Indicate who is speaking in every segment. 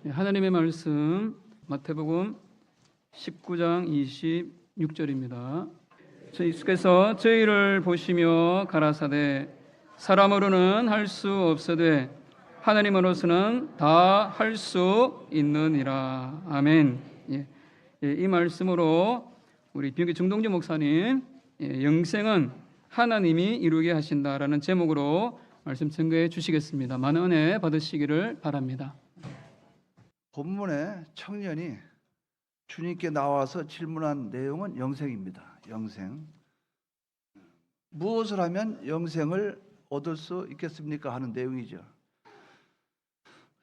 Speaker 1: 하나님의 말씀 마태복음 19장 26절입니다. 예수께서 저희를 보시며 가라사대 사람으로는 할 수 없으되 하나님으로서는 다 할 수 있느니라. 아멘. 이 말씀으로 우리 비영기 정동주 목사님 영생은 하나님이 이루게 하신다라는 제목으로 말씀 증거해 주시겠습니다. 많은 은혜 받으시기를 바랍니다.
Speaker 2: 본문에 청년이 주님께 나와서 질문한 내용은 영생입니다. 영생. 무엇을 하면 영생을 얻을 수 있겠습니까? 하는 내용이죠.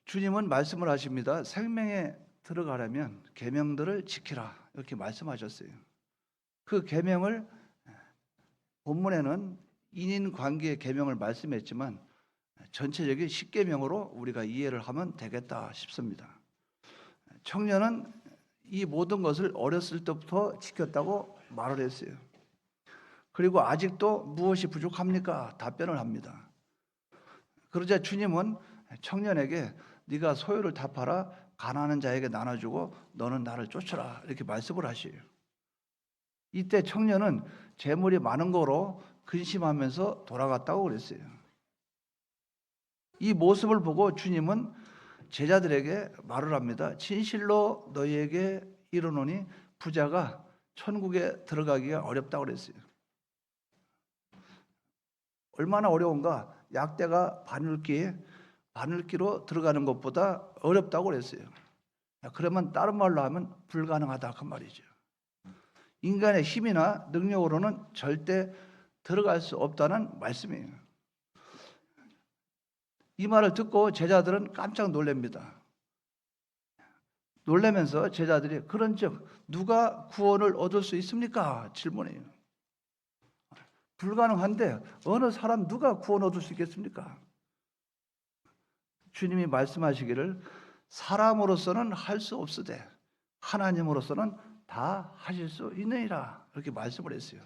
Speaker 2: 주님은 말씀을 하십니다. 생명에 들어가려면 계명들을 지키라 이렇게 말씀하셨어요. 그 계명을 본문에는 인인관계의 계명을 말씀했지만 전체적인 십계명으로 우리가 이해를 하면 되겠다 싶습니다. 청년은 이 모든 것을 어렸을 때부터 지켰다고 말을 했어요. 그리고 아직도 무엇이 부족합니까? 답변을 합니다. 그러자 주님은 청년에게 네가 소유를 다 팔아 가난한 자에게 나눠주고 너는 나를 쫓아라 이렇게 말씀을 하셔요. 이때 청년은 재물이 많은 거로 근심하면서 돌아갔다고 그랬어요. 이 모습을 보고 주님은 제자들에게 말을 합니다. 진실로 너희에게 이르노니 부자가 천국에 들어가기가 어렵다고 그랬어요. 얼마나 어려운가? 약대가 바늘기로 들어가는 것보다 어렵다고 그랬어요. 그러면 다른 말로 하면 불가능하다 그 말이죠. 인간의 힘이나 능력으로는 절대 들어갈 수 없다는 말씀이에요. 이 말을 듣고 제자들은 깜짝 놀랍니다. 놀라면서 제자들이 그런즉 누가 구원을 얻을 수 있습니까? 질문해요. 불가능한데 어느 사람 누가 구원 얻을 수 있겠습니까? 주님이 말씀하시기를 사람으로서는 할 수 없으되 하나님으로서는 다 하실 수 있느니라 이렇게 말씀을 했어요.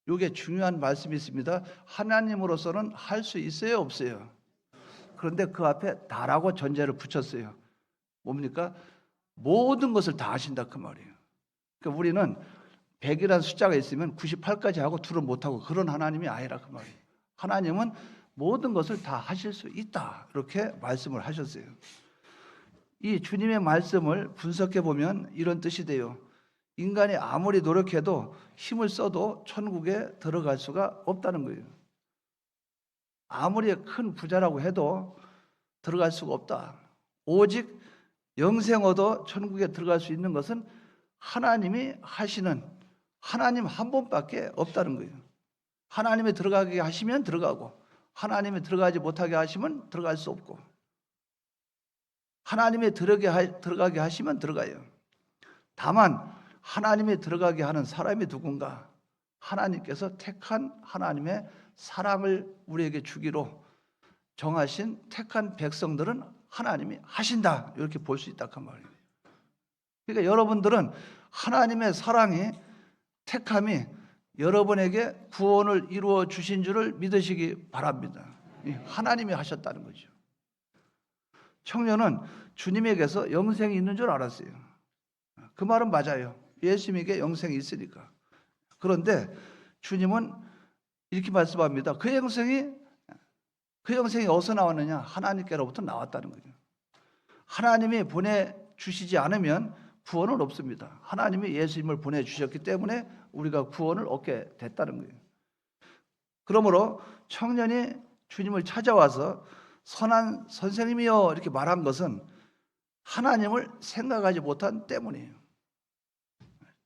Speaker 2: 이게 중요한 말씀이 있습니다. 하나님으로서는 할 수 있어요, 없어요? 그런데 그 앞에 다라고 전제를 붙였어요. 뭡니까? 모든 것을 다 하신다 그 말이에요. 그러니까 우리는 100이라는 숫자가 있으면 98까지 하고 2를 못하고 그런 하나님이 아니라 그 말이에요. 하나님은 모든 것을 다 하실 수 있다 이렇게 말씀을 하셨어요. 이 주님의 말씀을 분석해 보면 이런 뜻이 돼요. 인간이 아무리 노력해도 힘을 써도 천국에 들어갈 수가 없다는 거예요. 아무리 큰 부자라고 해도 들어갈 수가 없다. 오직 영생 얻어 천국에 들어갈 수 있는 것은 하나님이 하시는 하나님 한 분밖에 없다는 거예요. 하나님이 들어가게 하시면 들어가고 하나님이 들어가지 못하게 하시면 들어갈 수 없고 하나님이 들어가게 하시면 들어가요. 다만 하나님이 들어가게 하는 사람이 누군가? 하나님께서 택한 하나님의 사랑을 우리에게 주기로 정하신 택한 백성들은 하나님이 하신다 이렇게 볼 수 있다 그 말이에요. 그러니까 여러분들은 하나님의 사랑이 택함이 여러분에게 구원을 이루어 주신 줄을 믿으시기 바랍니다. 하나님이 하셨다는 거죠. 청년은 주님에게서 영생이 있는 줄 알았어요. 그 말은 맞아요. 예수님에게 영생이 있으니까. 그런데 주님은 이렇게 말씀합니다. 그 영생이 어디서 나왔느냐? 하나님께로부터 나왔다는 거예요. 하나님이 보내주시지 않으면 구원은 없습니다. 하나님이 예수님을 보내주셨기 때문에 우리가 구원을 얻게 됐다는 거예요. 그러므로 청년이 주님을 찾아와서 선한 선생님이여 이렇게 말한 것은 하나님을 생각하지 못한 때문이에요.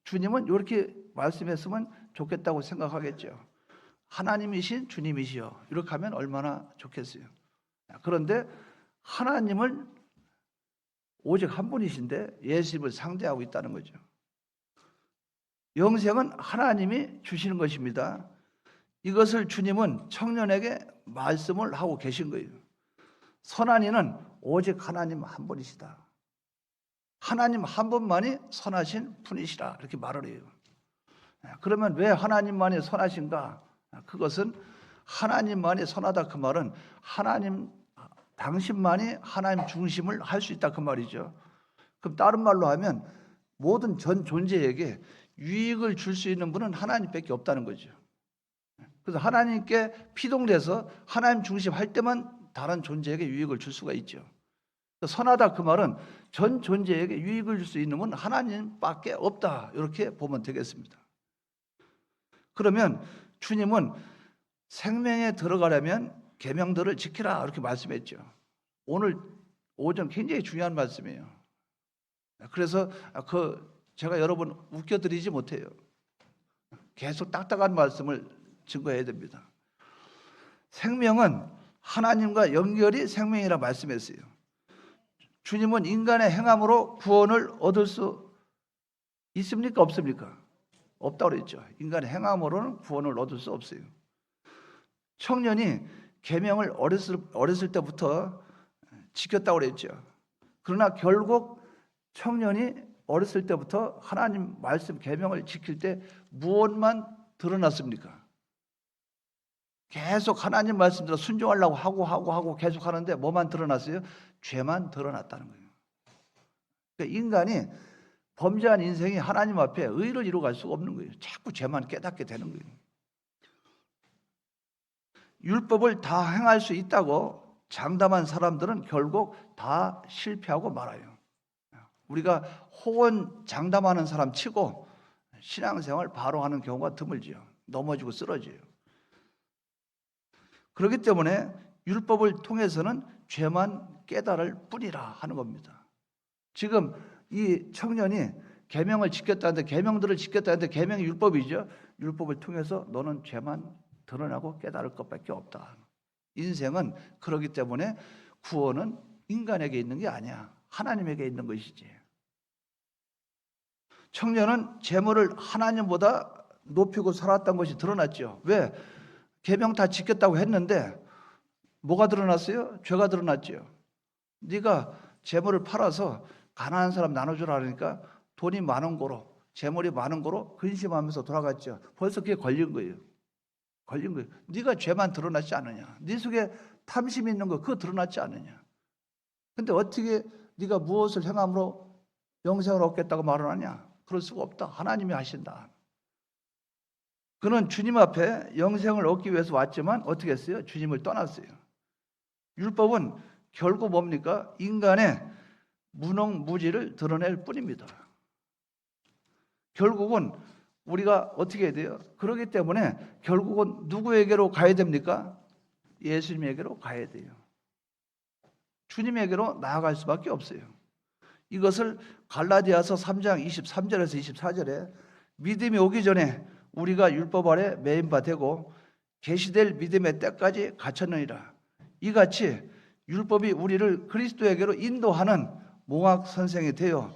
Speaker 2: 주님은 이렇게 말씀했으면 좋겠다고 생각하겠죠. 하나님이신 주님이시여 이렇게 하면 얼마나 좋겠어요. 그런데 하나님을 오직 한 분이신데 예수님을 상대하고 있다는 거죠. 영생은 하나님이 주시는 것입니다. 이것을 주님은 청년에게 말씀을 하고 계신 거예요. 선한 이는 오직 하나님 한 분이시다. 하나님 한 분만이 선하신 분이시라 이렇게 말을 해요. 그러면 왜 하나님만이 선하신가? 그것은 하나님만이 선하다 그 말은 하나님 당신만이 하나님 중심을 할 수 있다 그 말이죠. 그럼 다른 말로 하면 모든 전 존재에게 유익을 줄 수 있는 분은 하나님밖에 없다는 거죠. 그래서 하나님께 피동돼서 하나님 중심 할 때만 다른 존재에게 유익을 줄 수가 있죠. 선하다 그 말은 전 존재에게 유익을 줄 수 있는 분은 하나님밖에 없다, 이렇게 보면 되겠습니다. 그러면 주님은 생명에 들어가려면 계명들을 지키라 이렇게 말씀했죠. 오늘 오전 굉장히 중요한 말씀이에요. 그래서 제가 여러분 웃겨드리지 못해요. 계속 딱딱한 말씀을 증거해야 됩니다. 생명은 하나님과 연결이 생명이라 말씀했어요. 주님은 인간의 행함으로 구원을 얻을 수 있습니까? 없습니까? 없다고 그랬죠. 인간의 행함으로는 구원을 얻을 수 없어요. 청년이 계명을 어렸을 때부터 지켰다고 그랬죠. 그러나 결국 청년이 어렸을 때부터 하나님 말씀 계명을 지킬 때 무엇만 드러났습니까? 계속 하나님 말씀대로 순종하려고 하고 계속 하는데 뭐만 드러났어요? 죄만 드러났다는 거예요. 그러니까 인간이 범죄한 인생이 하나님 앞에 의를 이루어갈 수가 없는 거예요. 자꾸 죄만 깨닫게 되는 거예요. 율법을 다 행할 수 있다고 장담한 사람들은 결국 다 실패하고 말아요. 우리가 호언 장담하는 사람 치고 신앙생활 바로 하는 경우가 드물지요. 넘어지고 쓰러져요. 그렇기 때문에 율법을 통해서는 죄만 깨달을 뿐이라 하는 겁니다. 지금 이 청년이 계명을 지켰다는데, 계명들을 지켰다는데, 계명이 율법이죠. 율법을 통해서 너는 죄만 드러나고 깨달을 것밖에 없다. 인생은 그렇기 때문에 구원은 인간에게 있는 게 아니야. 하나님에게 있는 것이지. 청년은 재물을 하나님보다 높이고 살았던 것이 드러났죠. 왜? 계명 다 지켰다고 했는데 뭐가 드러났어요? 죄가 드러났죠. 네가 재물을 팔아서 가난한 사람 나눠주라 하니까 돈이 많은 거로, 재물이 많은 거로 근심하면서 돌아갔죠. 벌써 그게 걸린 거예요. 네가 죄만 드러났지 않느냐. 네 속에 탐심이 있는 거 그거 드러났지 않느냐. 근데 어떻게 네가 무엇을 행함으로 영생을 얻겠다고 말을 하냐. 그럴 수가 없다. 하나님이 하신다. 그는 주님 앞에 영생을 얻기 위해서 왔지만 어떻게 했어요? 주님을 떠났어요. 율법은 결국 뭡니까? 인간의 무능무지를 드러낼 뿐입니다. 결국은 우리가 어떻게 해야 돼요? 그렇기 때문에 결국은 누구에게로 가야 됩니까? 예수님에게로 가야 돼요. 주님에게로 나아갈 수밖에 없어요. 이것을 갈라디아서 3장 23절에서 24절에 믿음이 오기 전에 우리가 율법 아래 매인 바 되고 계시될 믿음의 때까지 갇혔느니라. 이같이 율법이 우리를 그리스도에게로 인도하는 몽학 선생이 되어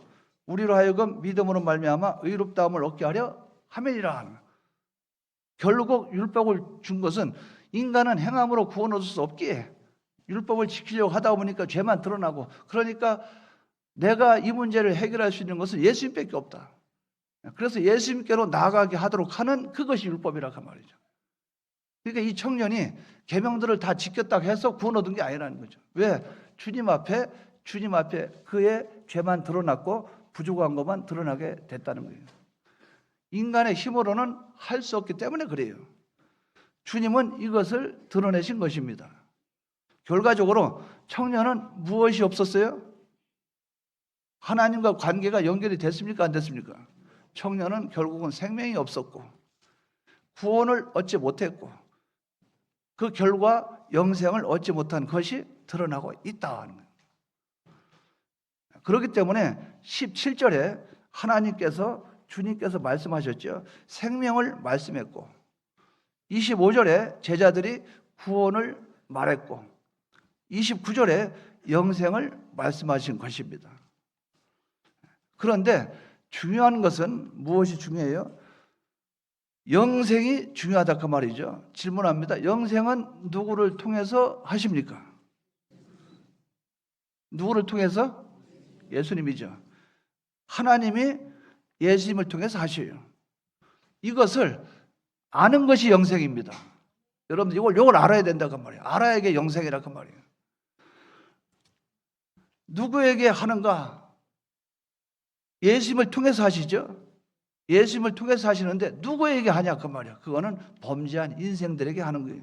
Speaker 2: 우리로 하여금 믿음으로 말미암아 의롭다함을 얻게 하려 함이니라. 결국 율법을 준 것은 인간은 행함으로 구원 얻을 수 없기에 율법을 지키려고 하다 보니까 죄만 드러나고, 그러니까 내가 이 문제를 해결할 수 있는 것은 예수님밖에 없다. 그래서 예수님께로 나아가게 하도록 하는 그것이 율법이라고 말이죠. 그러니까 이 청년이 계명들을 다 지켰다고 해서 구원 얻은 게 아니라는 거죠. 왜? 주님 앞에 그의 죄만 드러났고 부족한 것만 드러나게 됐다는 거예요. 인간의 힘으로는 할 수 없기 때문에 그래요. 주님은 이것을 드러내신 것입니다. 결과적으로 청년은 무엇이 없었어요? 하나님과 관계가 연결이 됐습니까? 안 됐습니까? 청년은 결국은 생명이 없었고 구원을 얻지 못했고 그 결과 영생을 얻지 못한 것이 드러나고 있다 하는 거예요. 그렇기 때문에 17절에 주님께서 말씀하셨죠. 생명을 말씀했고 25절에 제자들이 구원을 말했고 29절에 영생을 말씀하신 것입니다. 그런데 중요한 것은 무엇이 중요해요? 영생이 중요하다 그 말이죠. 질문합니다. 영생은 누구를 통해서 하십니까? 누구를 통해서? 예수님이죠. 하나님이 예수님을 통해서 하셔요. 이것을 아는 것이 영생입니다. 여러분들 이걸 알아야 된다 그 말이에요. 알아야 이게 영생이라 그 말이에요. 누구에게 하는가? 예수님을 통해서 하시죠. 예수님을 통해서 하시는데 누구에게 하냐 그 말이야. 그거는 범죄한 인생들에게 하는 거예요.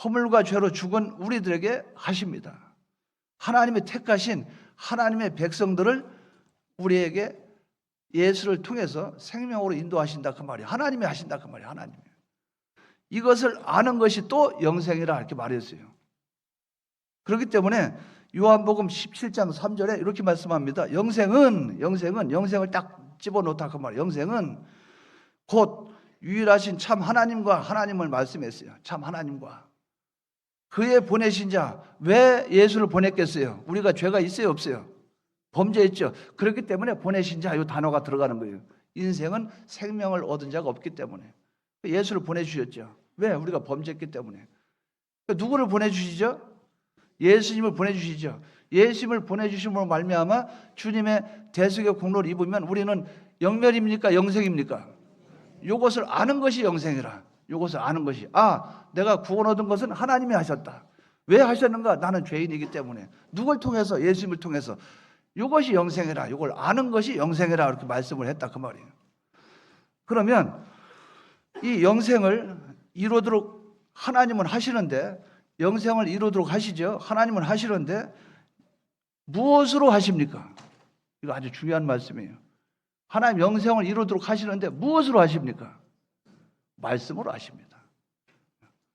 Speaker 2: 허물과 죄로 죽은 우리들에게 하십니다. 하나님의 택하신 하나님의 백성들을 우리에게 예수를 통해서 생명으로 인도하신다 그 말이에요. 하나님이 하신다 그 말이에요. 하나님이. 이것을 아는 것이 또 영생이라 이렇게 말했어요. 그렇기 때문에 요한복음 17장 3절에 이렇게 말씀합니다. 영생을 딱 집어넣다 그 말이에요. 영생은 곧 유일하신 참 하나님과 하나님을 말씀했어요. 참 하나님과. 그의 보내신 자, 왜 예수를 보냈겠어요? 우리가 죄가 있어요, 없어요? 범죄했죠. 그렇기 때문에 보내신 자, 이 단어가 들어가는 거예요. 인생은 생명을 얻은 자가 없기 때문에. 예수를 보내주셨죠. 왜? 우리가 범죄했기 때문에. 누구를 보내주시죠? 예수님을 보내주시죠. 예수님을 보내주심으로 말미암아 주님의 대속의 공로를 입으면 우리는 영멸입니까? 영생입니까? 이것을 아는 것이 영생이라. 이것을 아는 것이, 내가 구원 얻은 것은 하나님이 하셨다. 왜 하셨는가? 나는 죄인이기 때문에. 누굴 통해서? 예수님을 통해서. 이것이 영생이라. 이걸 아는 것이 영생이라 이렇게 말씀을 했다 그 말이에요. 그러면 이 영생을 이루도록 하나님은 하시는데, 영생을 이루도록 하시죠. 하나님은 하시는데 무엇으로 하십니까? 이거 아주 중요한 말씀이에요. 하나님 영생을 이루도록 하시는데 무엇으로 하십니까? 말씀으로 하십니다.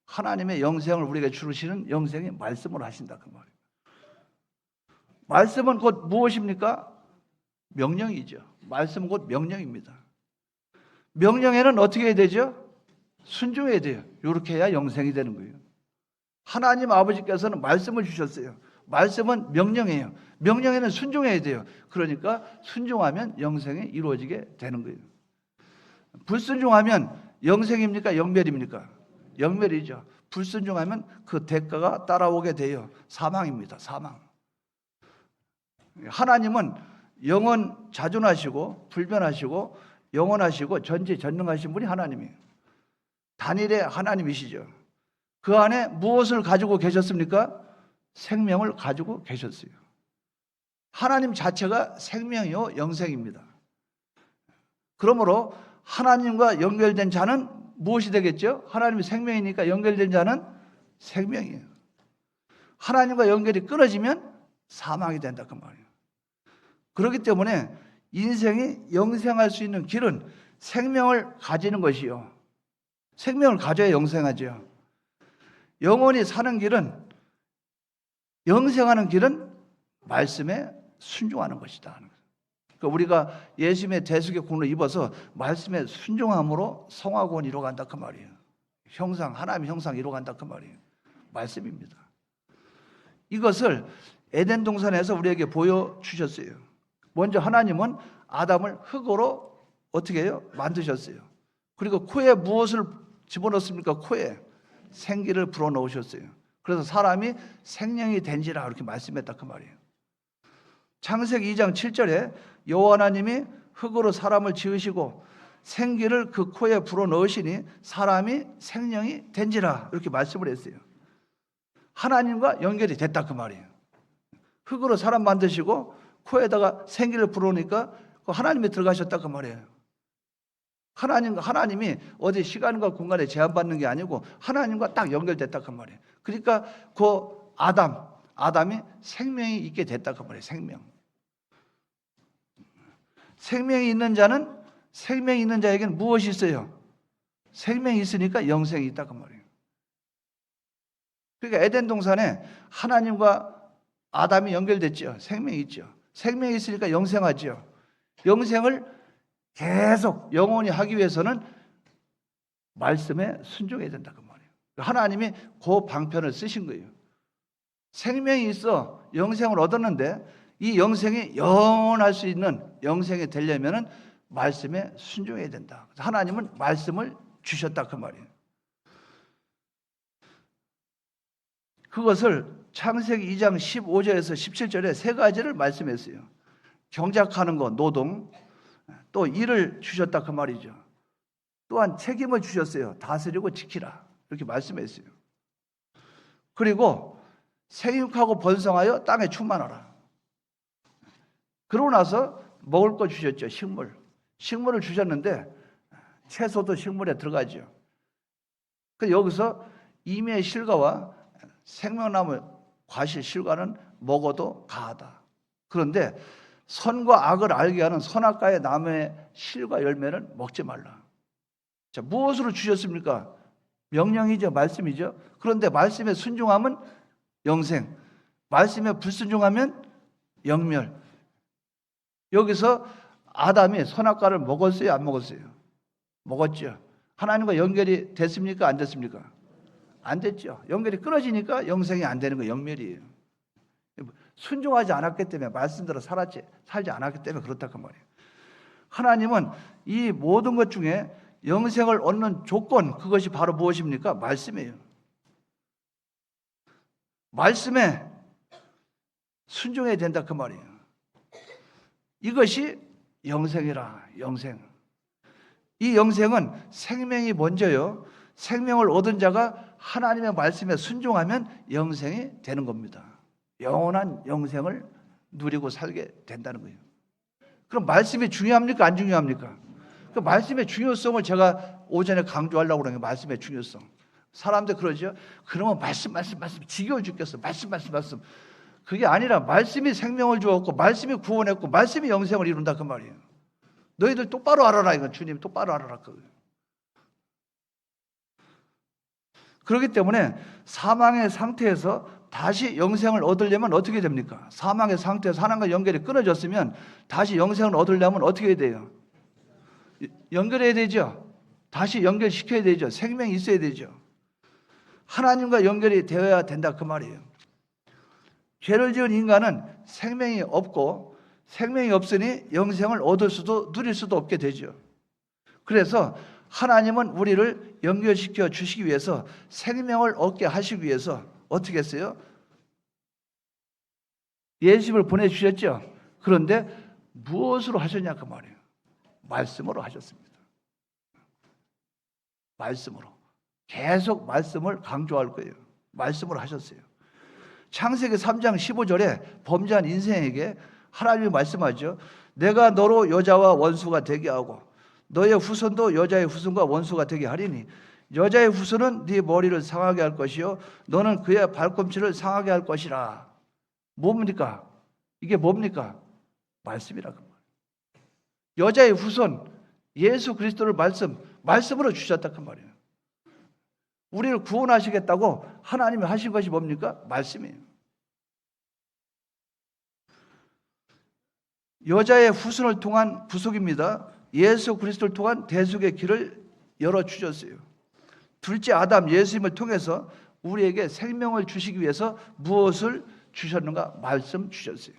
Speaker 2: 하나님의 영생을 우리에게 주시는 영생이 말씀으로 하신다 그 말이에요. 말씀은 곧 무엇입니까? 명령이죠. 말씀은 곧 명령입니다. 명령에는 어떻게 해야 되죠? 순종해야 돼요. 이렇게 해야 영생이 되는 거예요. 하나님 아버지께서는 말씀을 주셨어요. 말씀은 명령이에요. 명령에는 순종해야 돼요. 그러니까 순종하면 영생이 이루어지게 되는 거예요. 불순종하면 영생입니까? 영멸입니까? 영멸이죠. 불순종하면 그 대가가 따라오게 돼요. 사망입니다. 사망. 하나님은 영원 자존하시고 불변하시고 영원하시고 전지전능하신 분이 하나님이에요. 단일의 하나님이시죠. 그 안에 무엇을 가지고 계셨습니까? 생명을 가지고 계셨어요. 하나님 자체가 생명이요 영생입니다. 그러므로 하나님과 연결된 자는 무엇이 되겠죠? 하나님이 생명이니까 연결된 자는 생명이에요. 하나님과 연결이 끊어지면 사망이 된다 그 말이에요. 그렇기 때문에 인생이 영생할 수 있는 길은 생명을 가지는 것이요. 생명을 가져야 영생하죠. 영원히 사는 길은, 영생하는 길은 말씀에 순종하는 것이다. 그러니까 우리가 예수님의 대속의 공로를 입어서 말씀에 순종함으로 성화구원 이루어간다 그 말이에요. 하나님의 형상 이루어간다 그 말이에요. 말씀입니다. 이것을 에덴 동산에서 우리에게 보여주셨어요. 먼저 하나님은 아담을 흙으로 어떻게 해요? 만드셨어요. 그리고 코에 무엇을 집어넣습니까? 코에 생기를 불어넣으셨어요. 그래서 사람이 생명이 된지라 이렇게 말씀했다 그 말이에요. 창세기 2장 7절에 여호와 하나님이 흙으로 사람을 지으시고 생기를 그 코에 불어넣으시니 사람이 생명이 된지라 이렇게 말씀을 했어요. 하나님과 연결이 됐다 그 말이에요. 흙으로 사람 만드시고 코에다가 생기를 불어넣으니까 하나님이 들어가셨다 그 말이에요. 하나님이 어디 시간과 공간에 제한받는 게 아니고 하나님과 딱 연결됐다 그 말이에요. 그러니까 그 아담이 생명이 있게 됐다 그 말이에요. 생명이 있는 자에게는 무엇이 있어요? 생명이 있으니까 영생이 있다 그 말이에요. 그러니까 에덴 동산에 하나님과 아담이 연결됐죠. 생명이 있죠. 생명이 있으니까 영생하죠. 영생을 계속 영원히 하기 위해서는 말씀에 순종해야 된다 그 말이에요. 하나님이 그 방편을 쓰신 거예요. 생명이 있어 영생을 얻었는데 이 영생이 영원할 수 있는 영생이 되려면은 말씀에 순종해야 된다. 하나님은 말씀을 주셨다 그 말이에요. 그것을 창세기 2장 15절에서 17절에 세 가지를 말씀했어요. 경작하는 것, 노동, 또 일을 주셨다 그 말이죠. 또한 책임을 주셨어요. 다스리고 지키라 이렇게 말씀했어요. 그리고 생육하고 번성하여 땅에 충만하라. 그러고 나서 먹을 거 주셨죠. 식물을 주셨는데 채소도 식물에 들어가죠. 그 여기서 임의 실과와 생명나무 과실 실과는 먹어도 가하다. 그런데 선과 악을 알게 하는 선악과의 나무의 실과 열매는 먹지 말라. 자, 무엇으로 주셨습니까? 명령이죠. 말씀이죠. 그런데 말씀에 순종하면 영생, 말씀에 불순종하면 영멸. 여기서 아담이 선악과를 먹었어요? 안 먹었어요? 먹었죠. 하나님과 연결이 됐습니까? 안 됐습니까? 안 됐죠. 연결이 끊어지니까 영생이 안 되는 거 영멸이에요. 순종하지 않았기 때문에, 말씀대로 살지 않았기 때문에 그렇다 그 말이에요. 하나님은 이 모든 것 중에 영생을 얻는 조건, 그것이 바로 무엇입니까? 말씀이에요. 말씀에 순종해야 된다 그 말이에요. 이것이 영생이라. 영생. 이 영생은 생명이 먼저요. 생명을 얻은 자가 하나님의 말씀에 순종하면 영생이 되는 겁니다. 영원한 영생을 누리고 살게 된다는 거예요. 그럼 말씀이 중요합니까? 안 중요합니까? 그 말씀의 중요성을 제가 오전에 강조하려고 그러는 게 말씀의 중요성. 사람들 그러죠. 그러면 말씀 지겨워 죽겠어. 말씀. 그게 아니라 말씀이 생명을 주었고 말씀이 구원했고 말씀이 영생을 이룬다 그 말이에요. 너희들 똑바로 알아라. 이건 주님 똑바로 알아라. 그렇기 때문에 사망의 상태에서 다시 영생을 얻으려면 어떻게 됩니까? 사망의 상태에서 하나님과 연결이 끊어졌으면 다시 영생을 얻으려면 어떻게 해야 돼요? 연결해야 되죠. 다시 연결시켜야 되죠. 생명이 있어야 되죠. 하나님과 연결이 되어야 된다 그 말이에요. 죄를 지은 인간은 생명이 없고 생명이 없으니 영생을 얻을 수도 누릴 수도 없게 되죠. 그래서 하나님은 우리를 연결시켜 주시기 위해서 생명을 얻게 하시기 위해서 어떻게 했어요? 예수님을 보내주셨죠. 그런데 무엇으로 하셨냐 그 말이에요. 말씀으로 하셨습니다. 말씀으로. 계속 말씀을 강조할 거예요. 말씀으로 하셨어요. 창세기 3장 15절에 범죄한 인생에게 하나님이 말씀하죠. 내가 너로 여자와 원수가 되게 하고 너의 후손도 여자의 후손과 원수가 되게 하리니 여자의 후손은 네 머리를 상하게 할 것이요 너는 그의 발꿈치를 상하게 할 것이라. 뭡니까? 이게 뭡니까? 말씀이라고. 여자의 후손 예수 그리스도를 말씀으로 주셨다 그 말이에요. 우리를 구원하시겠다고 하나님이 하신 것이 뭡니까? 말씀이에요. 여자의 후손을 통한 구속입니다. 예수 그리스도를 통한 대속의 길을 열어주셨어요. 둘째 아담 예수님을 통해서 우리에게 생명을 주시기 위해서 무엇을 주셨는가? 말씀 주셨어요.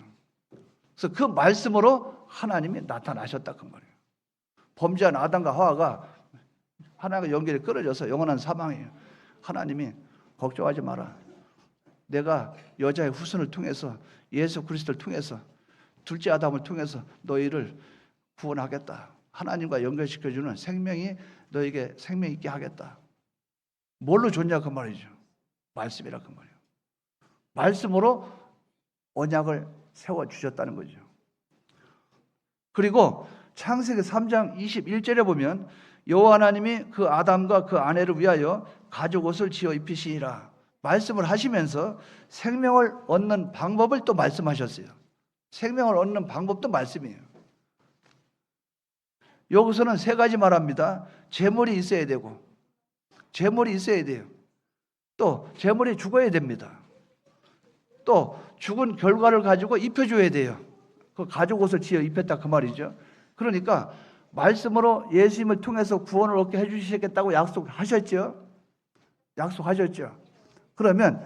Speaker 2: 그래서 그 말씀으로 하나님이 나타나셨다 그 말이에요. 범죄한 아담과 하와가 하나님과 연결이 끊어져서 영원한 사망이에요. 하나님이 걱정하지 마라. 내가 여자의 후손을 통해서 예수 그리스도를 통해서 둘째 아담을 통해서 너희를 구원하겠다. 하나님과 연결시켜주는 생명이 너에게 생명 있게 하겠다. 뭘로 줬냐 그 말이죠. 말씀이라 그 말이에요. 말씀으로 언약을 세워주셨다는 거죠. 그리고 창세기 3장 21절에 보면 여호와 하나님이 그 아담과 그 아내를 위하여 가죽 옷을 지어 입히시니라. 말씀을 하시면서 생명을 얻는 방법을 또 말씀하셨어요. 생명을 얻는 방법도 말씀이에요. 여기서는 세 가지 말합니다. 재물이 있어야 되고 재물이 있어야 돼요. 또 재물이 죽어야 됩니다. 또 죽은 결과를 가지고 입혀줘야 돼요. 그 가죽 옷을 지어 입혔다 그 말이죠. 그러니까 말씀으로 예수님을 통해서 구원을 얻게 해주시겠다고 약속하셨죠. 약속하셨죠. 그러면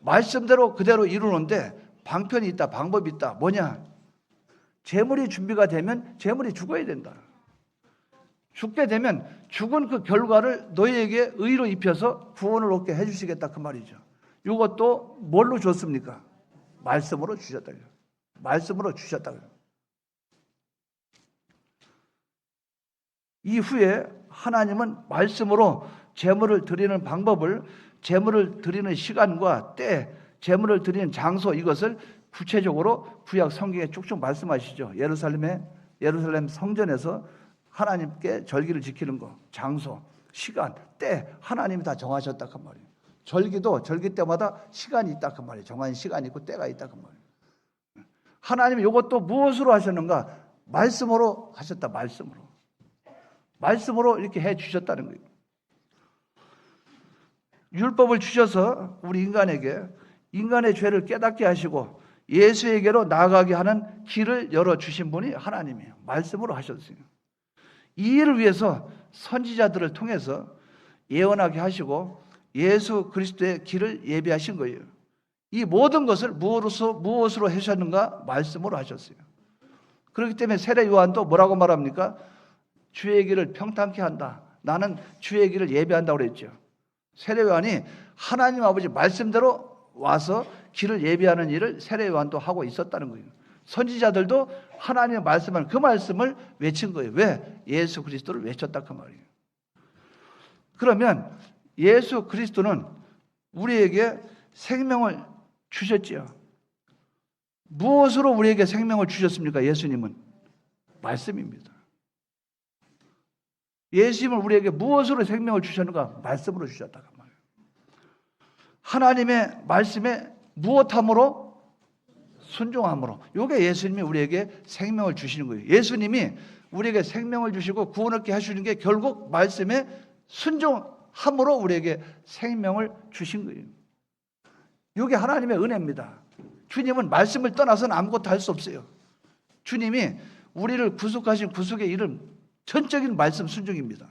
Speaker 2: 말씀대로 그대로 이루는데 방편이 있다, 방법이 있다. 뭐냐? 재물이 준비가 되면 재물이 죽어야 된다. 죽게 되면 죽은 그 결과를 너희에게 의로 입혀서 구원을 얻게 해주시겠다 그 말이죠. 이것도 뭘로 줬습니까? 말씀으로 주셨다. 말씀으로 주셨다. 이후에 하나님은 말씀으로 제물을 드리는 방법을, 제물을 드리는 시간과 때, 제물을 드리는 장소, 이것을 구체적으로 구약 성경에 쭉쭉 말씀하시죠. 예루살렘 성전에서 하나님께 절기를 지키는 거, 장소, 시간, 때 하나님이 다 정하셨다 그 말이에요. 절기도 절기 때마다 시간이 있다 그 말이에요. 정한 시간이 있고 때가 있다 그 말이에요. 하나님이 이것도 무엇으로 하셨는가? 말씀으로 하셨다. 말씀으로 이렇게 해 주셨다는 거예요. 율법을 주셔서 우리 인간에게 인간의 죄를 깨닫게 하시고 예수에게로 나아가게 하는 길을 열어주신 분이 하나님이에요. 말씀으로 하셨어요. 이 일을 위해서 선지자들을 통해서 예언하게 하시고 예수 그리스도의 길을 예비하신 거예요. 이 모든 것을 무엇으로 하셨는가? 말씀으로 하셨어요. 그렇기 때문에 세례 요한도 뭐라고 말합니까? 주의 길을 평탄케 한다. 나는 주의 길을 예비한다고 그랬죠. 세례 요한이 하나님 아버지 말씀대로 와서 길을 예비하는 일을 세례 요한도 하고 있었다는 거예요. 선지자들도 하나님의 말씀을 그 말씀을 외친 거예요. 왜? 예수 그리스도를 외쳤다 그 말이에요. 그러면 예수 그리스도는 우리에게 생명을 주셨지요. 무엇으로 우리에게 생명을 주셨습니까? 예수님은 말씀입니다. 예수님은 우리에게 무엇으로 생명을 주셨는가? 말씀으로 주셨다 그 말이에요. 하나님의 말씀에 무엇함으로? 순종함으로. 이게 예수님이 우리에게 생명을 주시는 거예요. 예수님이 우리에게 생명을 주시고 구원 얻게 하시는 게 결국 말씀에 순종함으로 우리에게 생명을 주신 거예요. 이게 하나님의 은혜입니다. 주님은 말씀을 떠나서는 아무것도 할 수 없어요. 주님이 우리를 구속하신 구속의 일은 전적인 말씀 순종입니다.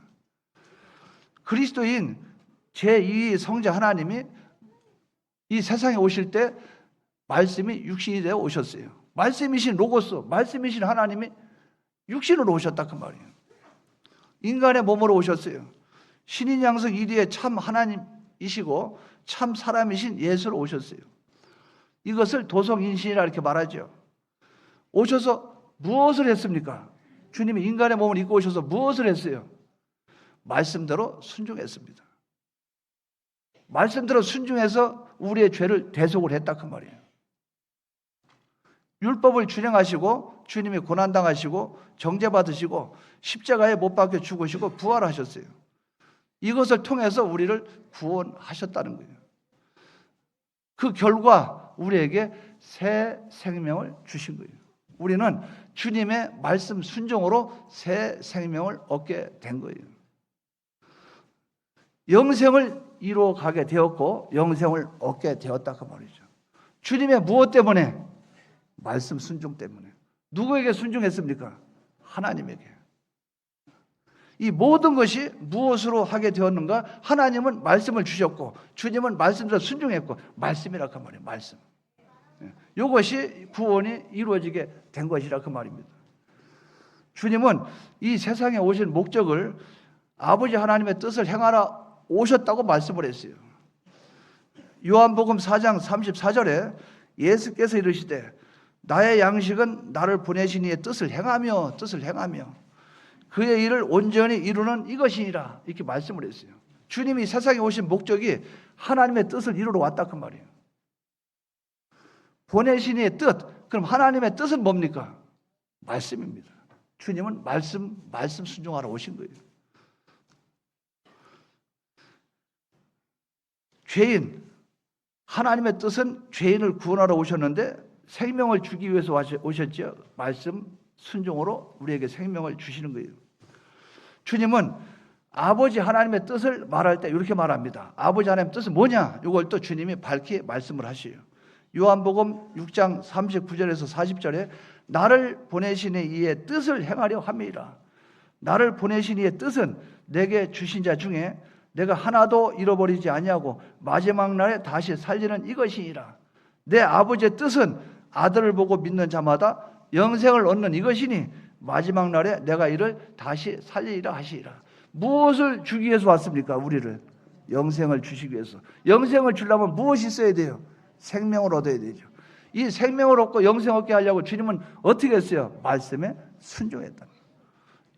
Speaker 2: 그리스도인 제2의 성자 하나님이 이 세상에 오실 때 말씀이 육신이 되어 오셨어요. 말씀이신 로고스, 말씀이신 하나님이 육신으로 오셨다 그 말이에요. 인간의 몸으로 오셨어요. 신인 양성 1위의 참 하나님이시고 참 사람이신 예수로 오셨어요. 이것을 도성인신이라 이렇게 말하죠. 오셔서 무엇을 했습니까? 주님이 인간의 몸을 입고 오셔서 무엇을 했어요? 말씀대로 순종했습니다. 말씀대로 순종해서 우리의 죄를 대속을 했다 그 말이에요. 율법을 준행하시고 주님이 고난당하시고 정죄받으시고 십자가에 못 박혀 죽으시고 부활하셨어요. 이것을 통해서 우리를 구원하셨다는 거예요. 그 결과 우리에게 새 생명을 주신 거예요. 우리는 주님의 말씀 순종으로 새 생명을 얻게 된 거예요. 영생을 이루어가게 되었고 영생을 얻게 되었다 그 말이죠. 주님의 무엇 때문에? 말씀 순종 때문에. 누구에게 순종했습니까? 하나님에게. 이 모든 것이 무엇으로 하게 되었는가? 하나님은 말씀을 주셨고 주님은 말씀대로 순종했고 말씀이라 그 말이에요. 말씀. 이것이 구원이 이루어지게 된 것이라 그 말입니다. 주님은 이 세상에 오신 목적을 아버지 하나님의 뜻을 행하러 오셨다고 말씀을 했어요. 요한복음 4장 34절에 예수께서 이르시되 나의 양식은 나를 보내신 이의 뜻을 행하며 그의 일을 온전히 이루는 이것이니라 이렇게 말씀을 했어요. 주님이 세상에 오신 목적이 하나님의 뜻을 이루러 왔다 그 말이에요. 보내신 이의 뜻, 그럼 하나님의 뜻은 뭡니까? 말씀입니다. 주님은 말씀 순종하러 오신 거예요. 죄인, 하나님의 뜻은 죄인을 구원하러 오셨는데 생명을 주기 위해서 오셨죠. 말씀 순종으로 우리에게 생명을 주시는 거예요. 주님은 아버지 하나님의 뜻을 말할 때 이렇게 말합니다. 아버지 하나님의 뜻은 뭐냐? 이걸 또 주님이 밝히 말씀을 하셔요. 요한복음 6장 39절에서 40절에 나를 보내신 이의 뜻을 행하려 함이라. 나를 보내신 이의 뜻은 내게 주신 자 중에 내가 하나도 잃어버리지 아니하고 마지막 날에 다시 살리는 이것이니라. 내 아버지의 뜻은 아들을 보고 믿는 자마다 영생을 얻는 이것이니 마지막 날에 내가 이를 다시 살리리라 하시리라. 무엇을 주기 위해서 왔습니까? 우리를 영생을 주시기 위해서. 영생을 주려면 무엇이 있어야 돼요? 생명을 얻어야 되죠. 이 생명을 얻고 영생 얻게 하려고 주님은 어떻게 했어요? 말씀에 순종했다.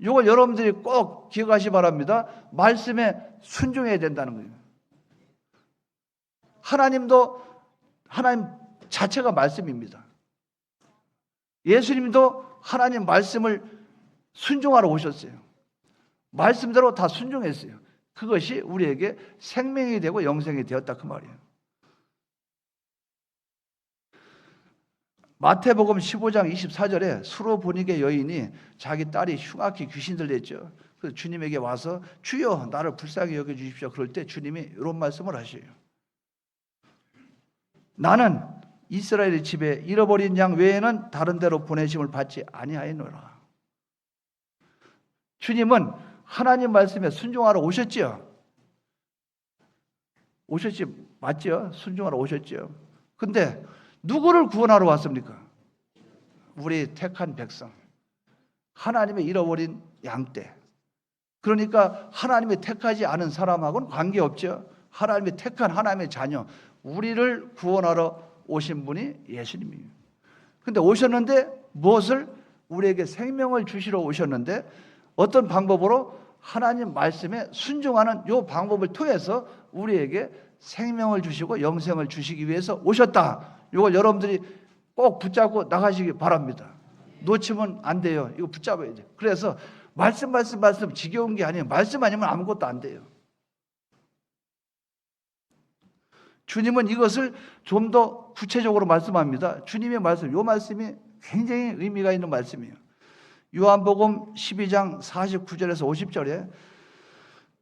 Speaker 2: 이걸 여러분들이 꼭 기억하시 바랍니다. 말씀에 순종해야 된다는 거예요. 하나님도 하나님 자체가 말씀입니다. 예수님도 하나님 말씀을 순종하러 오셨어요. 말씀대로 다 순종했어요. 그것이 우리에게 생명이 되고 영생이 되었다 그 말이에요. 마태복음 15장 24절에 수로보니게 여인이 자기 딸이 흉악히 귀신 들렸죠. 그래서 주님에게 와서 주여 나를 불쌍히 여겨주십시오. 그럴 때 주님이 이런 말씀을 하셔요. 나는 이스라엘 집에 잃어버린 양 외에는 다른 데로 보내심을 받지 아니하였노라. 주님은 하나님 말씀에 순종하러 오셨죠. 오셨지 맞죠? 순종하러 오셨죠. 근데 누구를 구원하러 왔습니까? 우리 택한 백성, 하나님의 잃어버린 양떼. 그러니까 하나님이 택하지 않은 사람하고는 관계없죠. 하나님이 택한 하나님의 자녀, 우리를 구원하러 오신 분이 예수님이에요. 근데 오셨는데 무엇을? 우리에게 생명을 주시러 오셨는데 어떤 방법으로? 하나님 말씀에 순종하는 이 방법을 통해서 우리에게 생명을 주시고 영생을 주시기 위해서 오셨다. 이걸 여러분들이 꼭 붙잡고 나가시기 바랍니다. 놓치면 안 돼요. 이거 붙잡아야 돼요. 그래서 말씀 지겨운 게 아니에요. 말씀 아니면 아무것도 안 돼요. 주님은 이것을 좀 더 구체적으로 말씀합니다. 주님의 말씀, 이 말씀이 굉장히 의미가 있는 말씀이에요. 요한복음 12장 49절에서 50절에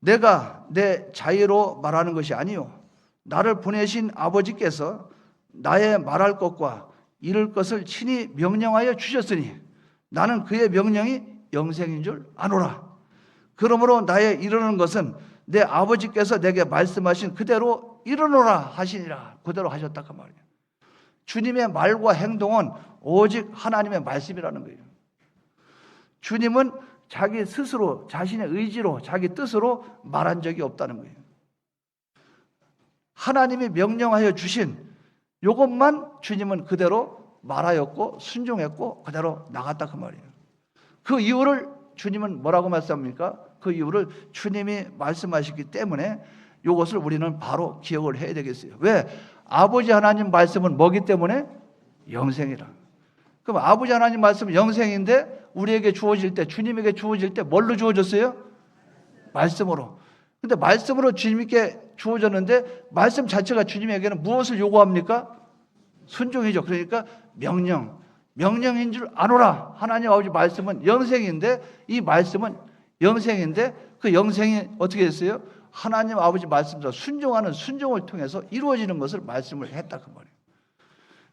Speaker 2: 내가 내 자유로 말하는 것이 아니요 나를 보내신 아버지께서 나의 말할 것과 이룰 것을 친히 명령하여 주셨으니 나는 그의 명령이 영생인 줄 아노라. 그러므로 나의 이루는 것은 내 아버지께서 내게 말씀하신 그대로 이루노라 하시니라. 그대로 하셨다 그 말이에요. 주님의 말과 행동은 오직 하나님의 말씀이라는 거예요. 주님은 자기 스스로 자신의 의지로 자기 뜻으로 말한 적이 없다는 거예요. 하나님이 명령하여 주신 이것만 주님은 그대로 말하였고 순종했고 그대로 나갔다 그 말이에요. 그 이유를 주님은 뭐라고 말씀합니까? 그 이유를 주님이 말씀하시기 때문에 이것을 우리는 바로 기억을 해야 되겠어요. 왜? 아버지 하나님 말씀은 뭐기 때문에? 영생이라. 그럼 아버지 하나님 말씀은 영생인데 우리에게 주어질 때, 주님에게 주어질 때 뭘로 주어졌어요? 말씀으로. 근데 말씀으로 주님께 주어졌는데 말씀 자체가 주님에게는 무엇을 요구합니까? 순종이죠. 그러니까 명령인 줄 아노라. 하나님 아버지 말씀은 영생인데 이 말씀은 영생인데 그 영생이 어떻게 됐어요? 하나님 아버지 말씀대로 순종하는 순종을 통해서 이루어지는 것을 말씀을 했다 그 말이에요.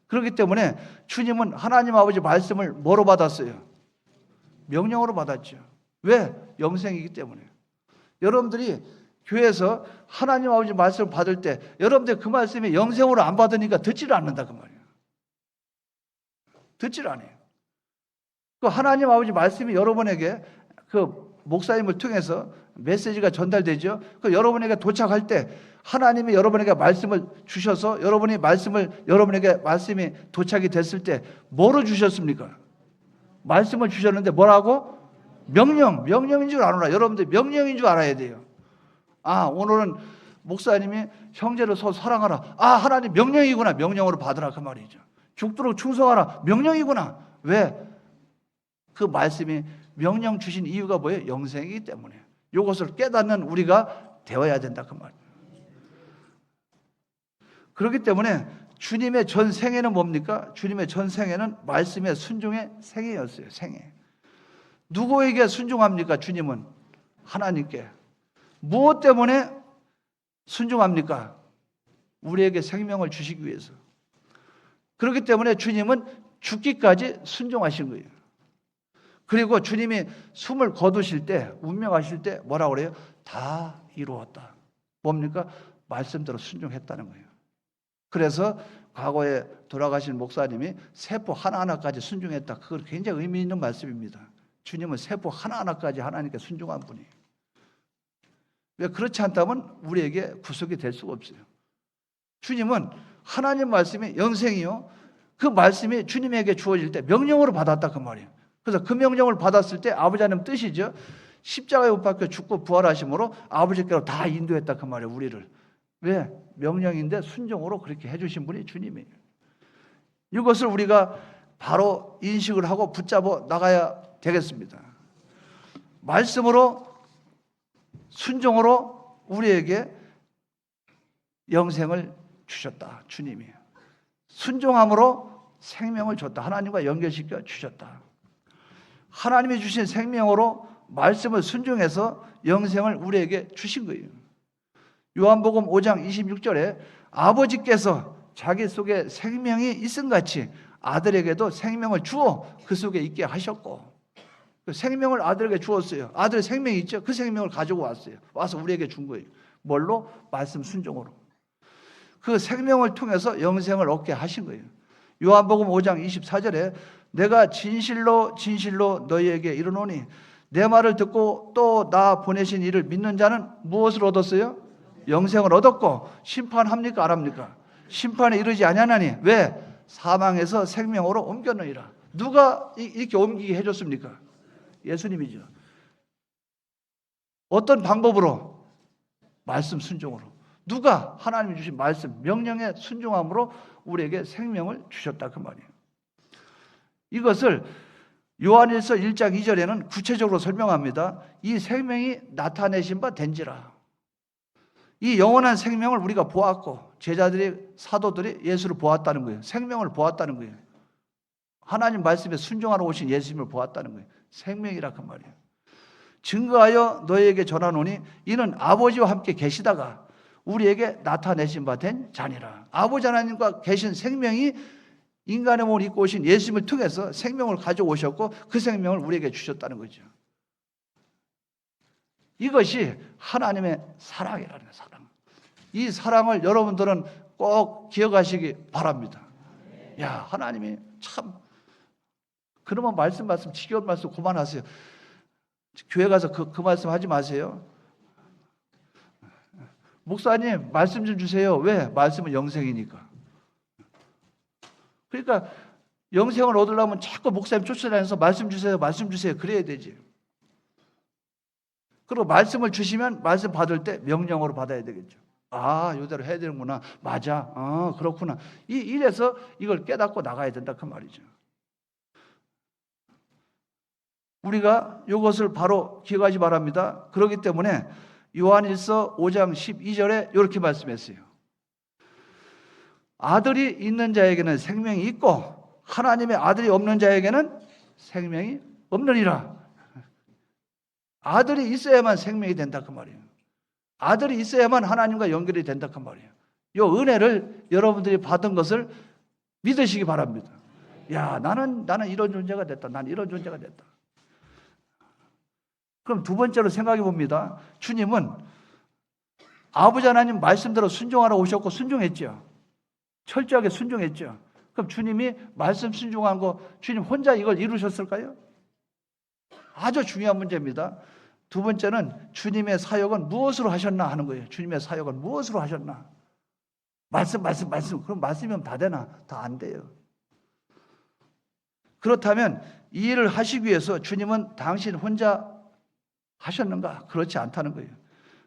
Speaker 2: 그렇기 때문에 주님은 하나님 아버지 말씀을 뭐로 받았어요? 명령으로 받았죠. 왜? 영생이기 때문에. 여러분들이 교회에서 하나님 아버지 말씀을 받을 때 여러분들 그 말씀이 영생으로 안 받으니까 듣지를 않는다 그 말이에요. 듣지를 않아요. 그 하나님 아버지 말씀이 여러분에게 그 목사님을 통해서 메시지가 전달되죠. 그 여러분에게 도착할 때 하나님이 여러분에게 말씀을 주셔서 여러분이 여러분에게 말씀이 도착이 됐을 때 뭐로 주셨습니까? 말씀을 주셨는데 뭐라고? 명령인 줄 아노라. 여러분들 명령인 줄 알아야 돼요. 아, 오늘은 목사님이 형제를 서로 사랑하라. 아, 하나님 명령이구나. 명령으로 받으라 그 말이죠. 죽도록 충성하라. 명령이구나. 왜? 그 말씀이 명령 주신 이유가 뭐예요? 영생이기 때문에. 이것을 깨닫는 우리가 되어야 된다 그 말이에요. 그렇기 때문에 주님의 전 생애는 뭡니까? 주님의 전 생애는 말씀의 순종의 생애였어요. 생애. 누구에게 순종합니까? 주님은 하나님께. 무엇 때문에 순종합니까? 우리에게 생명을 주시기 위해서. 그렇기 때문에 주님은 죽기까지 순종하신 거예요. 그리고 주님이 숨을 거두실 때, 운명하실 때 뭐라고 그래요? 다 이루었다. 뭡니까? 말씀대로 순종했다는 거예요. 그래서 과거에 돌아가신 목사님이 세포 하나하나까지 순종했다. 그건 굉장히 의미 있는 말씀입니다. 주님은 세포 하나하나까지 하나님께 순종한 분이에요. 왜 그렇지 않다면 우리에게 구속이 될 수가 없어요. 주님은 하나님 말씀이 영생이요. 그 말씀이 주님에게 주어질 때 명령으로 받았다 그 말이에요. 그래서 그 명령을 받았을 때 아버지 하나님 뜻이죠. 십자가에 못 박혀 죽고 부활하심으로 아버지께로 다 인도했다 그 말이에요. 우리를. 왜? 명령인데 순종으로 그렇게 해주신 분이 주님이에요. 이것을 우리가 바로 인식을 하고 붙잡아 나가야 되겠습니다. 말씀으로 순종으로 우리에게 영생을 주셨다. 주님이 순종함으로 생명을 줬다. 하나님과 연결시켜 주셨다. 하나님이 주신 생명으로 말씀을 순종해서 영생을 우리에게 주신 거예요. 요한복음 5장 26절에 아버지께서 자기 속에 생명이 있음 같이 아들에게도 생명을 주어 그 속에 있게 하셨고, 그 생명을 아들에게 주었어요. 아들의 생명이 있죠. 그 생명을 가지고 왔어요. 와서 우리에게 준 거예요. 뭘로? 말씀 순종으로. 그 생명을 통해서 영생을 얻게 하신 거예요. 요한복음 5장 24절에 내가 진실로 진실로 너희에게 이르노니 내 말을 듣고 또 나 보내신 이를 믿는 자는 무엇을 얻었어요? 영생을 얻었고 심판합니까? 안 합니까? 심판에 이르지 아니하나니 왜? 사망에서 생명으로 옮겼느니라. 누가 이렇게 옮기게 해줬습니까? 예수님이죠. 어떤 방법으로? 말씀 순종으로. 누가? 하나님이 주신 말씀, 명령에 순종함으로 우리에게 생명을 주셨다 그 말이에요. 이것을 요한일서 1장 2절에는 구체적으로 설명합니다. 이 생명이 나타내신 바 된지라. 이 영원한 생명을 우리가 보았고 제자들이 사도들이 예수를 보았다는 거예요. 생명을 보았다는 거예요. 하나님 말씀에 순종하러 오신 예수님을 보았다는 거예요. 생명이라 그 말이에요. 증거하여 너희에게 전하노니 이는 아버지와 함께 계시다가 우리에게 나타내신 바 된 자니라. 아버지 하나님과 계신 생명이 인간의 몸을 입고 오신 예수님을 통해서 생명을 가져오셨고 그 생명을 우리에게 주셨다는 거죠. 이것이 하나님의 사랑이라는 사랑. 이 사랑을 여러분들은 꼭 기억하시기 바랍니다. 야, 하나님이 참. 그러면 말씀 지겨운 말씀 그만하세요. 교회 가서 그 말씀 하지 마세요. 목사님 말씀 좀 주세요. 왜? 말씀은 영생이니까. 그러니까 영생을 얻으려면 자꾸 목사님 쫓아다니면서 말씀 주세요. 말씀 주세요. 그래야 되지. 그리고 말씀을 주시면 말씀 받을 때 명령으로 받아야 되겠죠. 아, 이대로 해야 되는구나. 맞아. 아, 그렇구나. 이래서 이걸 깨닫고 나가야 된다 그 말이죠. 우리가 이것을 바로 기억하시 바랍니다. 그렇기 때문에 요한일서 5장 12절에 이렇게 말씀했어요. 아들이 있는 자에게는 생명이 있고 하나님의 아들이 없는 자에게는 생명이 없느니라. 아들이 있어야만 생명이 된다 그 말이에요. 아들이 있어야만 하나님과 연결이 된다 그 말이에요. 이 은혜를 여러분들이 받은 것을 믿으시기 바랍니다. 야, 나는 이런 존재가 됐다. 난 이런 존재가 됐다. 그럼 두 번째로 생각해 봅니다. 주님은 아버지 하나님 말씀대로 순종하러 오셨고 순종했죠. 철저하게 순종했죠. 그럼 주님이 말씀 순종한 거 주님 혼자 이걸 이루셨을까요? 아주 중요한 문제입니다. 두 번째는 주님의 사역은 무엇으로 하셨나 하는 거예요. 주님의 사역은 무엇으로 하셨나? 말씀. 그럼 말씀이면 다 되나? 다 안 돼요. 그렇다면 이 일을 하시기 위해서 주님은 당신 혼자 하셨는가? 그렇지 않다는 거예요.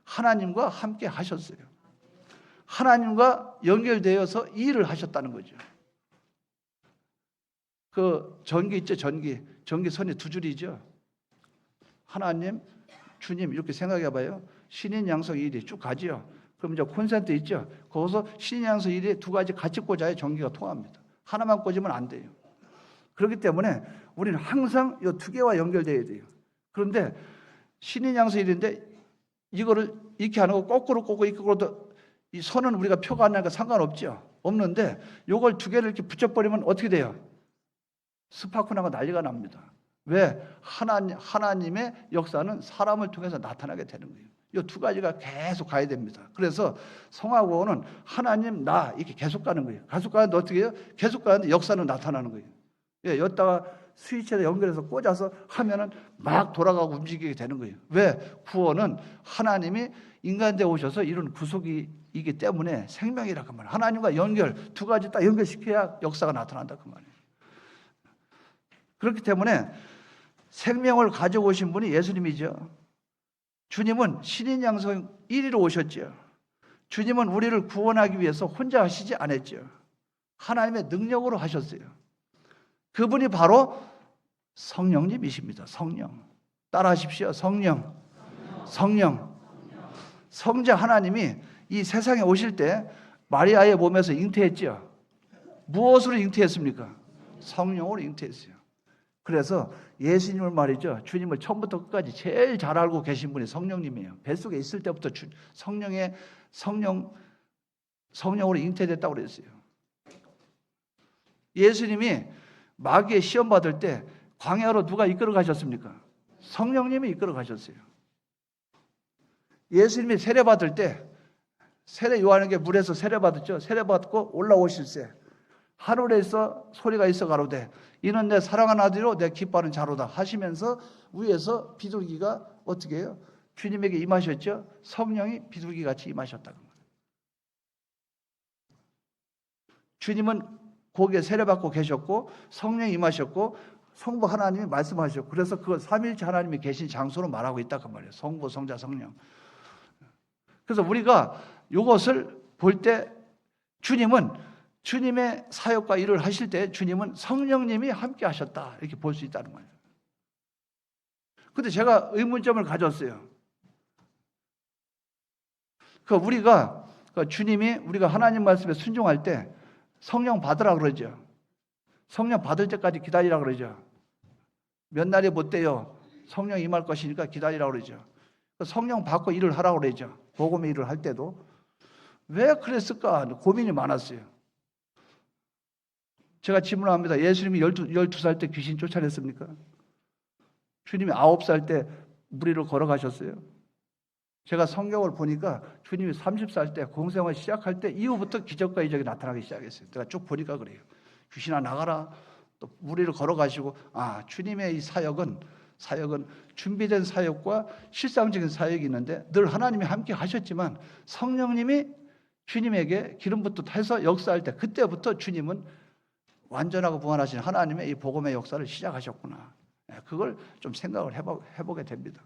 Speaker 2: 하나님과 함께 하셨어요. 하나님과 연결되어서 이 일을 하셨다는 거죠. 그 전기 있죠, 전기 선이 두 줄이죠. 하나님, 주님 이렇게 생각해 봐요. 신인 양성 일이 쭉 가지요. 그럼 이제 콘센트 있죠. 거기서 신인 양성 일이 두 가지 같이 꽂아야 전기가 통합니다. 하나만 꽂으면 안 돼요. 그렇기 때문에 우리는 항상 이 두 개와 연결돼야 돼요. 그런데 신인 양성 일인데 이거를 이렇게 안 하고 거꾸로 꽂고 이렇게 꽂아도 이 선은 우리가 표가 안 나니까 상관없죠. 없는데 이걸 두 개를 이렇게 붙여버리면 어떻게 돼요? 스파크 나고 난리가 납니다. 왜? 하나님의 역사는 사람을 통해서 나타나게 되는 거예요. 이 두 가지가 계속 가야 됩니다. 그래서 성화구원은 하나님, 나 이렇게 계속 가는 거예요. 계속 가는데 어떻게 해요? 계속 가는데 역사는 나타나는 거예요. 예, 여기다가 스위치에다 연결해서 꽂아서 하면은 막 돌아가고 움직이게 되는 거예요. 왜? 구원은 하나님이 인간되어 오셔서 이룬 구속이기 때문에 생명이라 그 말이에요. 하나님과 연결, 두 가지 딱 연결시켜야 역사가 나타난다 그 말이에요. 그렇기 때문에 생명을 가지고 오신 분이 예수님이죠. 주님은 신인 양성 1위로 오셨죠. 주님은 우리를 구원하기 위해서 혼자 하시지 않았죠. 하나님의 능력으로 하셨어요. 그분이 바로 성령님이십니다. 성령. 따라하십시오. 성령. 성령. 성자 하나님이 이 세상에 오실 때 마리아의 몸에서 잉태했죠. 무엇으로 잉태했습니까? 성령으로 잉태했어요. 그래서 예수님을 말이죠. 주님을 처음부터 끝까지 제일 잘 알고 계신 분이 성령님이에요. 뱃속에 있을 때부터 성령으로 잉태됐다고 그랬어요. 예수님이 마귀의 시험 받을 때 광야로 누가 이끌어 가셨습니까? 성령님이 이끌어 가셨어요. 예수님이 세례 받을 때 세례 요한에게 물에서 세례 받았죠. 세례 받고 올라오실세 하늘에서 소리가 있어 가로되 이는 내 사랑하는 아들이요 내 기뻐하는 자로다 하시면서 위에서 비둘기가 어떻게 해요? 주님에게 임하셨죠. 성령이 비둘기같이 임하셨다는 거예요. 주님은 거기에 세례받고 계셨고 성령이 임하셨고 성부 하나님이 말씀하셨고 그래서 그걸 삼위일체 하나님이 계신 장소로 말하고 있다 그 말이에요. 성부, 성자, 성령. 그래서 우리가 이것을 볼 때 주님은 주님의 사역과 일을 하실 때 주님은 성령님이 함께 하셨다 이렇게 볼 수 있다는 거예요. 그런데 제가 의문점을 가졌어요. 우리가 주님이 우리가 하나님 말씀에 순종할 때 성령 받으라 그러죠. 성령 받을 때까지 기다리라 그러죠. 몇 날이 못 돼요. 성령 임할 것이니까 기다리라 그러죠. 성령 받고 일을 하라고 그러죠. 복음의 일을 할 때도. 왜 그랬을까? 고민이 많았어요. 제가 질문합니다. 예수님이 12살 때 귀신 쫓아냈습니까? 주님이 9살 때 무리를 걸어가셨어요? 제가 성경을 보니까 주님이 30살 때 공생활 시작할 때 이후부터 기적과 이적이 나타나기 시작했어요. 제가 쭉 보니까 그래요. 귀신아 나가라. 또 무리를 걸어가시고 주님의 이 사역은 준비된 사역과 실상적인 사역이 있는데 늘 하나님이 함께 하셨지만 성령님이 주님에게 기름부터 타서 역사할 때 그때부터 주님은 완전하고 무한하신 하나님의 이 복음의 역사를 시작하셨구나. 그걸 좀 생각을 해보게 됩니다.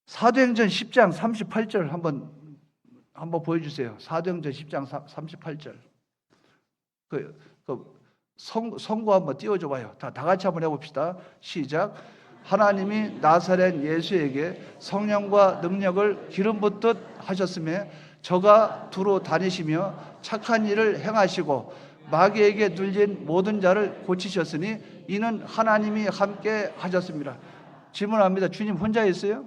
Speaker 2: 사도행전 10장 38절 한번 보여주세요. 사도행전 10장 38절. 성구 한번 띄워줘 봐요. 다 같이 한번 해봅시다. 시작. 하나님이 나사렛 예수에게 성령과 능력을 기름 붓듯 하셨음에 저가 두루 다니시며 착한 일을 행하시고 마귀에게 눌린 모든 자를 고치셨으니 이는 하나님이 함께 하셨습니다. 질문합니다. 주님 혼자 했어요?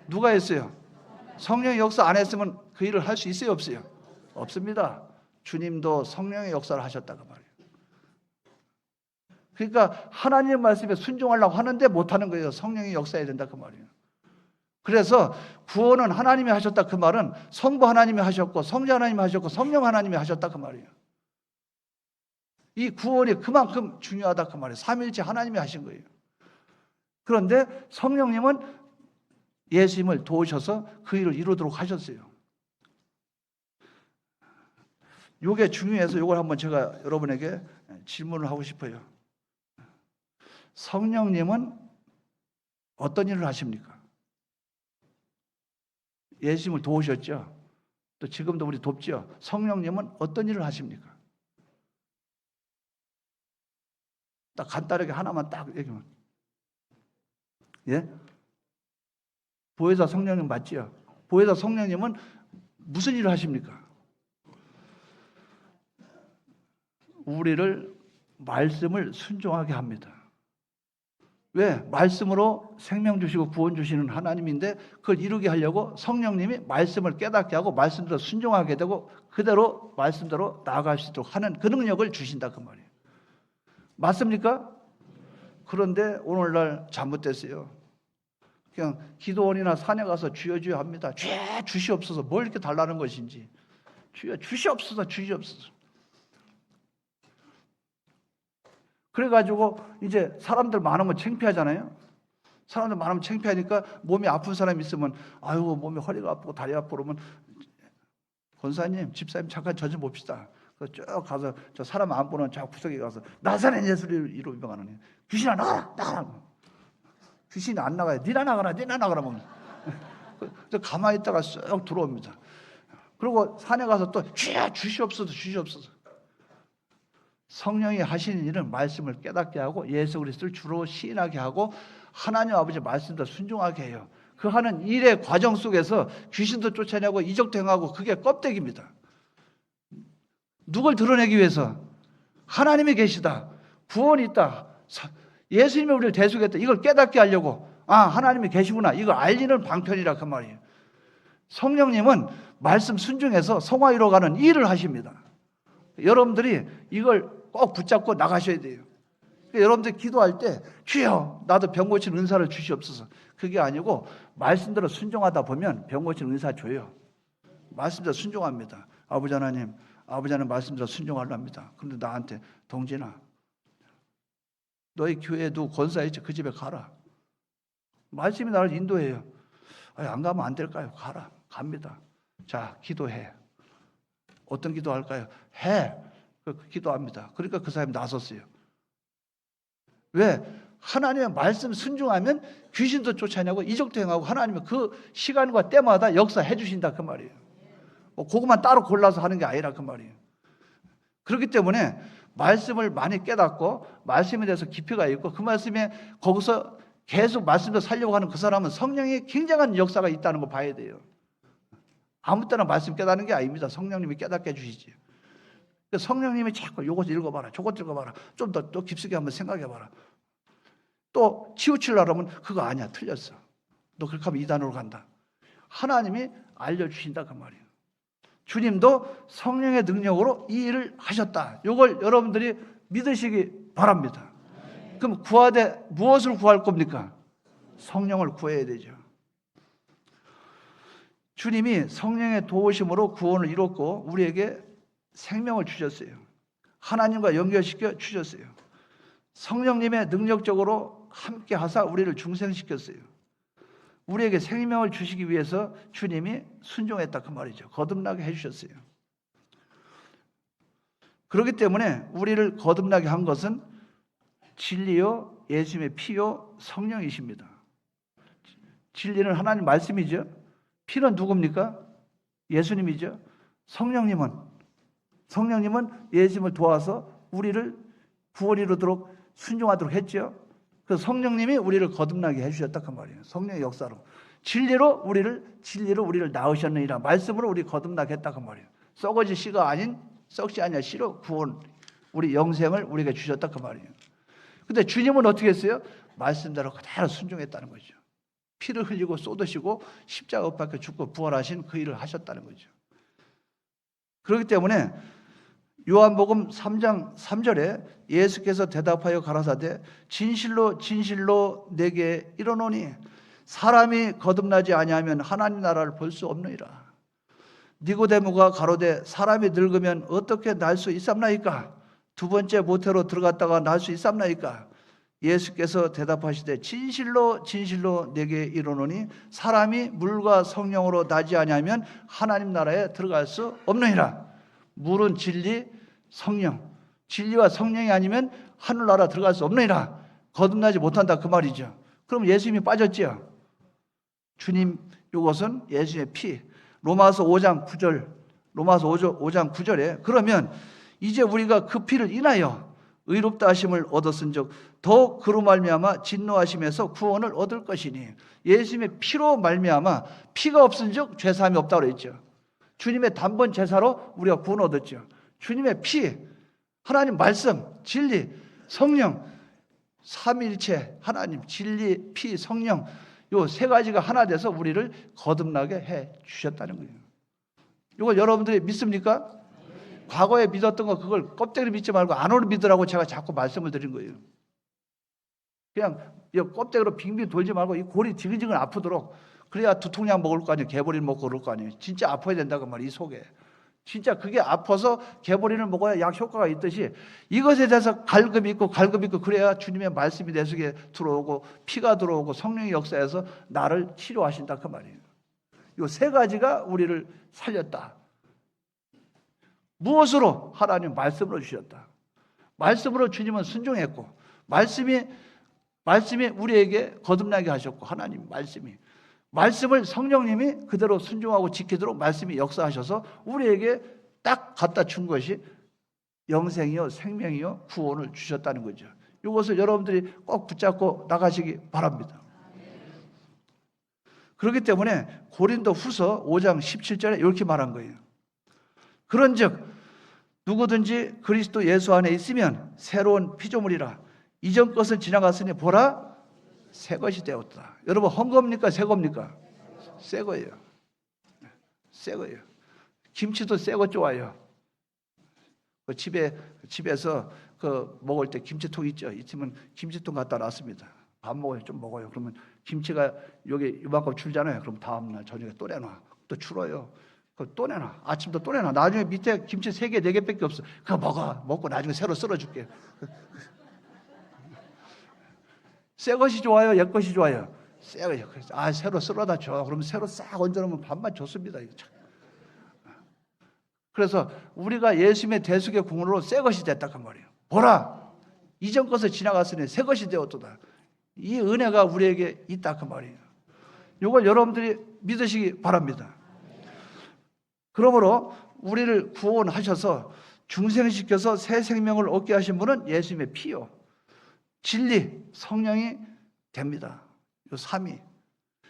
Speaker 2: 누가 했어요? 성령의 역사 안 했으면 그 일을 할 수 있어요? 없어요? 없습니다. 주님도 성령의 역사를 하셨다고 말이에요. 그러니까 하나님의 말씀에 순종하려고 하는데 못하는 거예요. 성령이 역사해야 된다 그 말이에요. 그래서 구원은 하나님이 하셨다 그 말은 성부 하나님이 하셨고 성자 하나님이 하셨고 성령 하나님이 하셨다 그 말이에요. 이 구원이 그만큼 중요하다 그 말이에요. 삼위일체 하나님이 하신 거예요. 그런데 성령님은 예수님을 도우셔서 그 일을 이루도록 하셨어요. 이게 중요해서 이걸 한번 제가 여러분에게 질문을 하고 싶어요. 성령님은 어떤 일을 하십니까? 예수님을 도우셨죠. 또 지금도 우리 돕죠. 성령님은 어떤 일을 하십니까? 딱 간단하게 하나만 딱 얘기하면. 예? 보혜사 성령님 맞지요? 보혜사 성령님은 무슨 일을 하십니까? 우리를 말씀을 순종하게 합니다. 왜? 말씀으로 생명 주시고 구원 주시는 하나님인데 그걸 이루게 하려고 성령님이 말씀을 깨닫게 하고 말씀대로 순종하게 되고 그대로 말씀대로 나아갈 수 있도록 하는 그 능력을 주신다 그 말이에요. 맞습니까? 그런데 오늘날 잘못됐어요. 그냥 기도원이나 산에 가서 주여 주여 합니다. 주여 주시옵소서. 뭘 이렇게 달라는 것인지. 주여 주시옵소서. 주시옵소서. 그래가지고 이제 사람들 많으면 창피하잖아요. 사람들 많으면 창피하니까 몸이 아픈 사람이 있으면 아유 몸이 허리가 아프고 다리 아프고 그러면 권사님, 집사님 잠깐 저 좀 봅시다. 쭉 가서 저 사람 안 보는 저 구석에 가서 나사렛 예수를 이로 유명하는 귀신아 나가라 나가라. 귀신이 안 나가요. 니나 나가라 니나 나가라. 그래서 가만히 있다가 쑥 들어옵니다. 그리고 산에 가서 또 주여 주시옵소서 주시옵소서. 성령이 하시는 일은 말씀을 깨닫게 하고 예수 그리스도를 주로 시인하게 하고 하나님 아버지 말씀도 순종하게 해요. 그 하는 일의 과정 속에서 귀신도 쫓아내고 이적도 행하고 그게 껍데기입니다. 누굴 드러내기 위해서? 하나님이 계시다. 구원이 있다. 예수님이 우리를 대속했다. 이걸 깨닫게 하려고 하나님이 계시구나. 이걸 알리는 방편이라 그 말이에요. 성령님은 말씀 순종해서 성화 이루어가는 일을 하십니다. 여러분들이 이걸 꼭 붙잡고 나가셔야 돼요. 그러니까 여러분들 기도할 때 주여 나도 병 고치는 은사를 주시옵소서. 그게 아니고 말씀대로 순종하다 보면 병 고치는 은사 줘요. 말씀대로 순종합니다. 아버지 하나님 말씀대로 순종하랍니다. 그런데 나한테 동진아 너희 교회에 누구 권사 있지? 그 집에 가라. 말씀이 나를 인도해요. 안 가면 안 될까요? 가라. 갑니다. 자, 기도해. 어떤 기도할까요? 해. 기도합니다. 그러니까 그 사람이 나섰어요. 왜? 하나님의 말씀 순종하면 귀신도 쫓아내고 이적도 행하고 하나님은 그 시간과 때마다 역사해 주신다 그 말이에요. 그것만 따로 골라서 하는 게 아니라 그 말이에요. 그렇기 때문에 말씀을 많이 깨닫고 말씀에 대해서 깊이가 있고 그 말씀에 거기서 계속 말씀도 살려고 하는 그 사람은 성령의 굉장한 역사가 있다는 거 봐야 돼요. 아무 때나 말씀 깨닫는 게 아닙니다. 성령님이 깨닫게 해주시지. 성령님이 자꾸 요것 읽어봐라 저것 읽어봐라 좀 더 깊숙이 한번 생각해봐라. 또 치우치려고 하면 그거 아니야 틀렸어. 너 그렇게 하면 이단으로 간다. 하나님이 알려주신다 그 말이에요. 주님도 성령의 능력으로 이 일을 하셨다. 이걸 여러분들이 믿으시기 바랍니다. 그럼 구하되 무엇을 구할 겁니까? 성령을 구해야 되죠. 주님이 성령의 도우심으로 구원을 이뤘고 우리에게 생명을 주셨어요. 하나님과 연결시켜 주셨어요. 성령님의 능력적으로 함께 하사 우리를 중생시켰어요. 우리에게 생명을 주시기 위해서 주님이 순종했다 그 말이죠. 거듭나게 해주셨어요. 그렇기 때문에 우리를 거듭나게 한 것은 진리요 예수님의 피요 성령이십니다. 진리는 하나님 말씀이죠. 피는 누굽니까? 예수님이죠. 성령님은 예수님을 도와서 우리를 구원 이루도록 순종하도록 했죠. 그 성령님이 우리를 거듭나게 해주셨다 그 말이에요. 성령의 역사로 진리로 우리를 낳으셨느니라. 말씀으로 우리 거듭나게 했다 그 말이에요. 썩어질 씨가 아닌 썩지 아니할 씨로 구원 우리 영생을 우리에게 주셨다 그 말이에요. 근데 주님은 어떻게 했어요? 말씀대로 그대로 순종했다는 거죠. 피를 흘리고 쏟으시고 십자가 못 박혀 죽고 부활하신 그 일을 하셨다는 거죠. 그렇기 때문에 요한복음 3장 3절에 예수께서 대답하여 가라사대 진실로 진실로 내게 이르노니 사람이 거듭나지 아니하면 하나님 나라를 볼 수 없느니라. 니고데모가 가로되 사람이 늙으면 어떻게 날 수 있삼나이까? 두 번째 모태로 들어갔다가 날 수 있삼나이까? 예수께서 대답하시되 진실로 진실로 내게 이르노니 사람이 물과 성령으로 나지 아니하면 하나님 나라에 들어갈 수 없느니라. 물은 진리, 성령. 진리와 성령이 아니면 하늘나라 들어갈 수 없느니라. 거듭나지 못한다 그 말이죠. 그럼 예수님이 빠졌지요. 주님 이것은 예수님의 피. 로마서 5장 9절에 그러면 이제 우리가 그 피를 인하여 의롭다 하심을 얻었은즉 더욱 그로 말미암아 진노하심에서 구원을 얻을 것이니 예수님의 피로 말미암아 피가 없은즉 죄사함이 없다고 그랬죠. 주님의 단번 제사로 우리가 구원 얻었죠. 주님의 피, 하나님 말씀, 진리, 성령, 삼위일체 하나님, 진리, 피, 성령 요 세 가지가 하나 돼서 우리를 거듭나게 해 주셨다는 거예요. 이걸 여러분들이 믿습니까? 과거에 믿었던 거 그걸 껍데기를 믿지 말고 안으로 믿으라고 제가 자꾸 말씀을 드린 거예요. 그냥 이 껍데기로 빙빙 돌지 말고 이 골이 지근지근 아프도록 그래야 두통약 먹을 거 아니에요. 개보리를 먹고 그럴 거 아니에요. 진짜 아파야 된다고 말이에요. 이 속에. 진짜 그게 아파서 개보리를 먹어야 약 효과가 있듯이 이것에 대해서 갈급이 있고 그래야 주님의 말씀이 내 속에 들어오고 피가 들어오고 성령의 역사에서 나를 치료하신다 그 말이에요. 이 세 가지가 우리를 살렸다. 무엇으로? 하나님 말씀으로 주셨다. 말씀으로 주님은 순종했고 말씀이 우리에게 거듭나게 하셨고 하나님 말씀이 말씀을 성령님이 그대로 순종하고 지키도록 말씀이 역사하셔서 우리에게 딱 갖다 준 것이 영생이요 생명이요 구원을 주셨다는 거죠. 이것을 여러분들이 꼭 붙잡고 나가시기 바랍니다. 그렇기 때문에 고린도 후서 5장 17절에 이렇게 말한 거예요. 그런즉 누구든지 그리스도 예수 안에 있으면 새로운 피조물이라. 이전 것은 지나갔으니 보라 새 것이 되었다. 여러분 헌 겁니까 새 겁니까? 새 거예요. 새 거예요. 김치도 새 거 좋아요. 집에서 먹을 때 김치통 있죠. 이쯤은 김치통 갖다 놨습니다. 밥 먹어요. 좀 먹어요. 그러면 김치가 여기 이만큼 줄잖아요. 그럼 다음날 저녁에 또 내놔. 또 줄어요. 또 내놔. 아침도 또 내놔. 나중에 밑에 김치 3개, 4개밖에 없어. 그거 먹어. 먹고 나중에 새로 썰어줄게. 새 것이 좋아요? 옛 것이 좋아요? 새 거예요. 새로 썰어다 줘. 그러면 새로 싹 얹어놓으면 밥만 좋습니다. 그래서 우리가 예수님의 대속의 공로로 새 것이 됐다 그 말이에요. 보라, 이전 것을 지나갔으니 새 것이 되었도다. 이 은혜가 우리에게 있다 그 말이에요. 이걸 여러분들이 믿으시기 바랍니다. 그러므로 우리를 구원하셔서 중생시켜서 새 생명을 얻게 하신 분은 예수님의 피요, 진리, 성령이 됩니다. 이 삼위.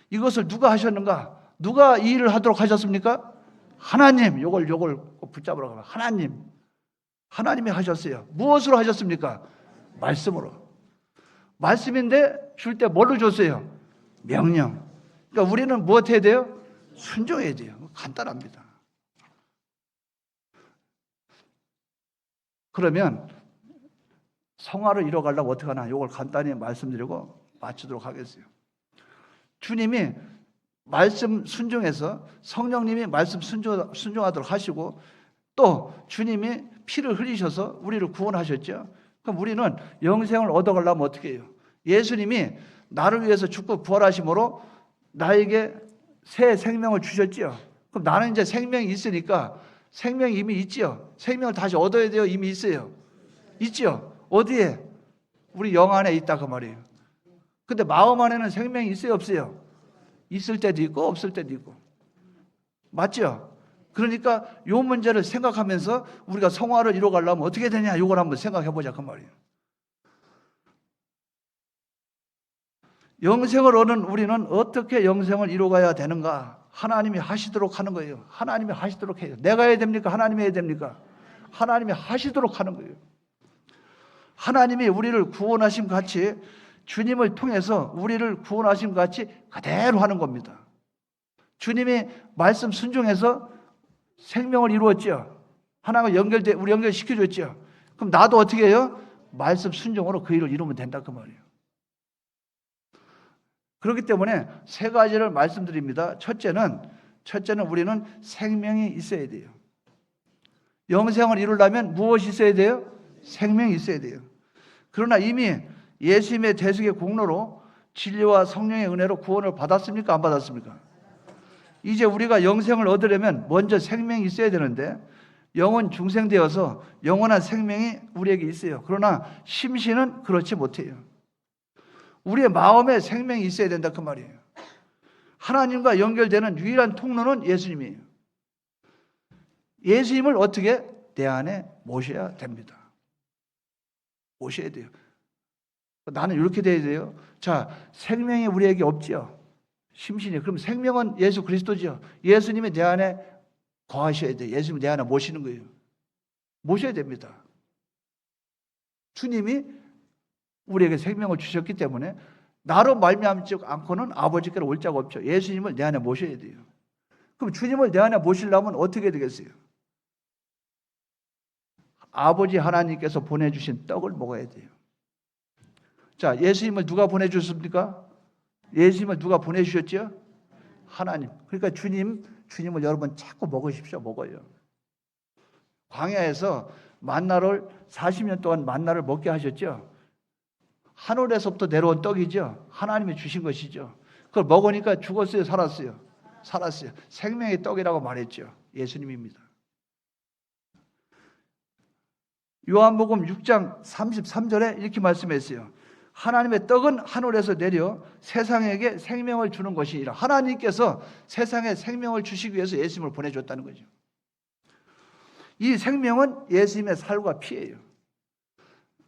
Speaker 2: 이것을 누가 하셨는가? 누가 이 일을 하도록 하셨습니까? 하나님. 요걸 꼭 붙잡으라고 하면 하나님이 하셨어요. 무엇으로 하셨습니까? 말씀으로. 말씀인데 줄 때 뭘로 줬어요? 명령. 그러니까 우리는 무엇 해야 돼요? 순종해야 돼요. 간단합니다. 그러면 성화를 이뤄가려면 어떻게 하나? 이걸 간단히 말씀드리고 마치도록 하겠어요. 주님이 말씀 순종해서 성령님이 말씀 순종하도록 하시고 또 주님이 피를 흘리셔서 우리를 구원하셨죠. 그럼 우리는 영생을 얻어가려면 어떻게 해요? 예수님이 나를 위해서 죽고 부활하심으로 나에게 새 생명을 주셨지요. 그럼 나는 이제 생명이 있으니까 생명이 이미 있지요. 생명을 다시 얻어야 돼요? 이미 있어요? 있지요. 어디에? 우리 영 안에 있다 그 말이에요. 근데 마음 안에는 생명이 있어요? 없어요? 있을 때도 있고 없을 때도 있고. 맞죠? 그러니까 이 문제를 생각하면서 우리가 성화를 이뤄가려면 어떻게 되냐 이걸 한번 생각해 보자 그 말이에요. 영생을 얻는 우리는 어떻게 영생을 이뤄가야 되는가? 하나님이 하시도록 하는 거예요. 하나님이 하시도록 해요. 내가 해야 됩니까? 하나님이 해야 됩니까? 하나님이 하시도록 하는 거예요. 하나님이 우리를 구원하심 같이 주님을 통해서 우리를 구원하심 같이 그대로 하는 겁니다. 주님이 말씀 순종해서 생명을 이루었죠. 하나님과 우리 연결시켜줬죠. 그럼 나도 어떻게 해요? 말씀 순종으로 그 일을 이루면 된다 그 말이에요. 그렇기 때문에 3가지를 말씀드립니다. 첫째는 우리는 생명이 있어야 돼요. 영생을 이루려면 무엇이 있어야 돼요? 생명이 있어야 돼요. 그러나 이미 예수님의 대속의 공로로 진리와 성령의 은혜로 구원을 받았습니까? 안 받았습니까? 이제 우리가 영생을 얻으려면 먼저 생명이 있어야 되는데 영은 중생되어서 영원한 생명이 우리에게 있어요. 그러나 심신은 그렇지 못해요. 우리의 마음에 생명이 있어야 된다 그 말이에요. 하나님과 연결되는 유일한 통로는 예수님이에요. 예수님을 어떻게? 내 안에 모셔야 됩니다. 모셔야 돼요. 나는 이렇게 돼야 돼요. 자, 생명이 우리에게 없지요. 심신이. 그럼 생명은 예수 그리스도죠. 예수님이 내 안에 거하셔야 돼요. 예수님이 내 안에 모시는 거예요. 모셔야 됩니다. 주님이 우리에게 생명을 주셨기 때문에 나로 말미암지 않고는 아버지께로 올 자가 없죠. 예수님을 내 안에 모셔야 돼요. 그럼 주님을 내 안에 모시려면 어떻게 되겠어요? 아버지 하나님께서 보내주신 떡을 먹어야 돼요. 자, 예수님을 누가 보내주셨습니까? 예수님을 누가 보내주셨죠? 하나님. 그러니까 주님을 여러분 자꾸 먹으십시오. 먹어요. 광야에서 만나를 40년 동안 만나를 먹게 하셨죠? 하늘에서부터 내려온 떡이죠. 하나님이 주신 것이죠. 그걸 먹으니까 죽었어요, 살았어요? 살았어요. 생명의 떡이라고 말했죠. 예수님입니다. 요한복음 6장 33절에 이렇게 말씀했어요. 하나님의 떡은 하늘에서 내려 세상에게 생명을 주는 것이니라. 하나님께서 세상에 생명을 주시기 위해서 예수님을 보내줬다는 거죠. 이 생명은 예수님의 살과 피예요.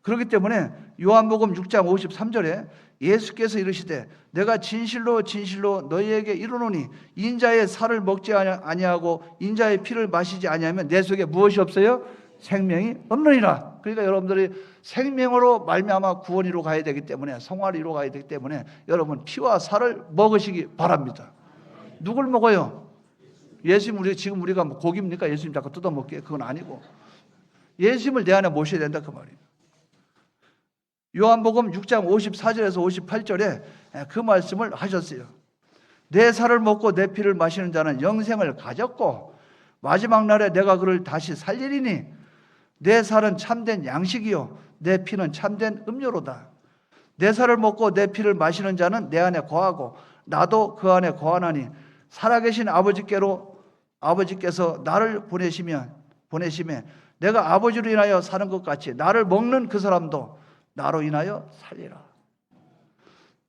Speaker 2: 그렇기 때문에 요한복음 6장 53절에 예수께서 이르시되 내가 진실로 진실로 너희에게 이르노니 인자의 살을 먹지 아니하고 인자의 피를 마시지 아니하면 내 속에 무엇이 없어요? 생명이 없느니라. 그러니까 여러분들이 생명으로 말미암아 구원이로 가야 되기 때문에, 성화를 이루어 가야 되기 때문에 여러분 피와 살을 먹으시기 바랍니다. 누굴 먹어요? 예수님, 지금 우리가 고기입니까? 예수님 자꾸 뜯어먹게? 그건 아니고 예수님을 내 안에 모셔야 된다 그 말이에요. 요한복음 6장 54절에서 58절에 그 말씀을 하셨어요. 내 살을 먹고 내 피를 마시는 자는 영생을 가졌고 마지막 날에 내가 그를 다시 살리리니 내 살은 참된 양식이요 내 피는 참된 음료로다. 내 살을 먹고 내 피를 마시는 자는 내 안에 거하고 나도 그 안에 거하나니 살아계신 아버지께서 나를 보내심에 내가 아버지로 인하여 사는 것 같이 나를 먹는 그 사람도 나로 인하여 살리라.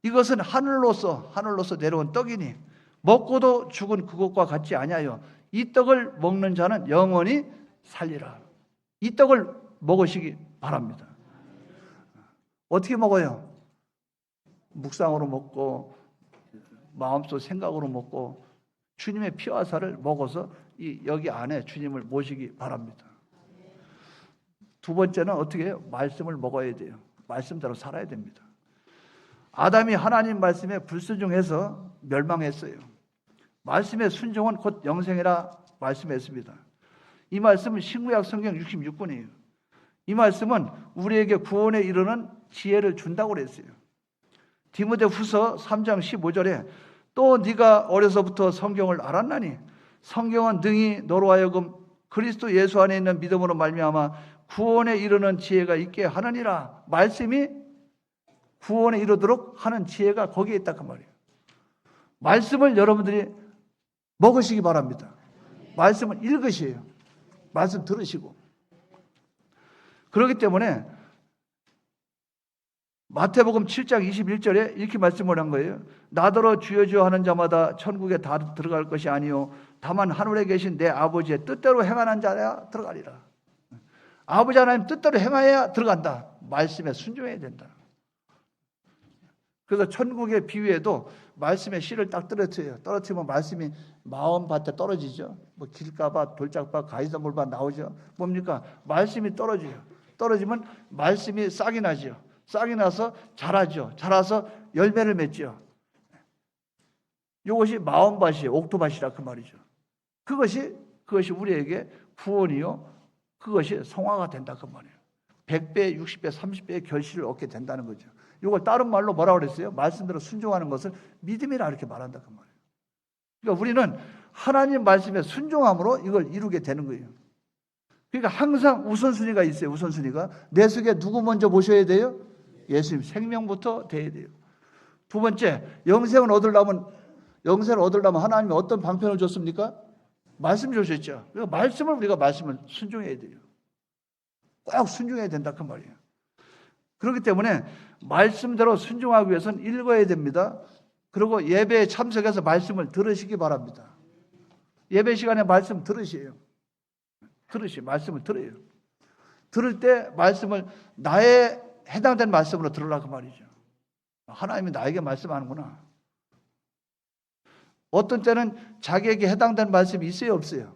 Speaker 2: 이것은 하늘로서 내려온 떡이니 먹고도 죽은 그것과 같지 아니하여 이 떡을 먹는 자는 영원히 살리라. 이 떡을 먹으시기 바랍니다. 어떻게 먹어요? 묵상으로 먹고 마음속 생각으로 먹고 주님의 피와 살을 먹어서 여기 안에 주님을 모시기 바랍니다. 두 번째는 어떻게 해요? 말씀을 먹어야 돼요. 말씀대로 살아야 됩니다. 아담이 하나님 말씀에 불순종해서 멸망했어요. 말씀의 순종은 곧 영생이라 말씀했습니다. 이 말씀은 신구약 성경 66권이에요. 이 말씀은 우리에게 구원에 이르는 지혜를 준다고 그랬어요. 디모데후서 3장 15절에 또 네가 어려서부터 성경을 알았나니 성경은 능히 너로 하여금 그리스도 예수 안에 있는 믿음으로 말미암아 구원에 이르는 지혜가 있게 하느니라. 말씀이 구원에 이르도록 하는 지혜가 거기에 있다 그 말이에요. 말씀을 여러분들이 먹으시기 바랍니다. 말씀을 읽으셔요. 말씀 들으시고. 그렇기 때문에 마태복음 7장 21절에 이렇게 말씀을 한 거예요. 나더러 주여 주여 하는 자마다 천국에 다 들어갈 것이 아니요 다만 하늘에 계신 내 아버지의 뜻대로 행하는 자야 들어가리라. 아버지 하나님 뜻대로 행해야 들어간다. 말씀에 순종해야 된다. 그래서 천국의 비유에도 말씀의 씨를 딱 떨어뜨리면 말씀이 마음밭에 떨어지죠. 뭐 길가밭, 돌짝밭, 가시덤불밭 나오죠. 뭡니까? 말씀이 떨어져요. 떨어지면 말씀이 싹이 나죠. 싹이 나서 자라죠. 자라서 열매를 맺죠. 이것이 마음밭이에요. 옥토밭이라 그 말이죠. 그것이 우리에게 구원이요. 그것이 성화가 된다 그 말이에요. 100배, 60배, 30배의 결실을 얻게 된다는 거죠. 이걸 다른 말로 뭐라고 그랬어요? 말씀대로 순종하는 것을 믿음이라 이렇게 말한다 그 말이에요. 그러니까 우리는 하나님 말씀에 순종함으로 이걸 이루게 되는 거예요. 그러니까 항상 우선순위가 있어요. 우선순위가 내 속에 누구 먼저 모셔야 돼요? 예수님 생명부터 돼야 돼요. 두 번째, 영생을 얻으려면 하나님이 어떤 방편을 줬습니까? 말씀 주셨죠. 그러니까 우리가 말씀을 순종해야 돼요. 꼭 순종해야 된다 그 말이에요. 그렇기 때문에 말씀대로 순종하기 위해서는 읽어야 됩니다. 그리고 예배에 참석해서 말씀을 들으시기 바랍니다. 예배 시간에 말씀 들으세요. 말씀을 들어요. 들을 때 말씀을 나에 해당된 말씀으로 들으라 그 말이죠. 하나님이 나에게 말씀하는구나. 어떤 때는 자기에게 해당된 말씀이 있어요, 없어요?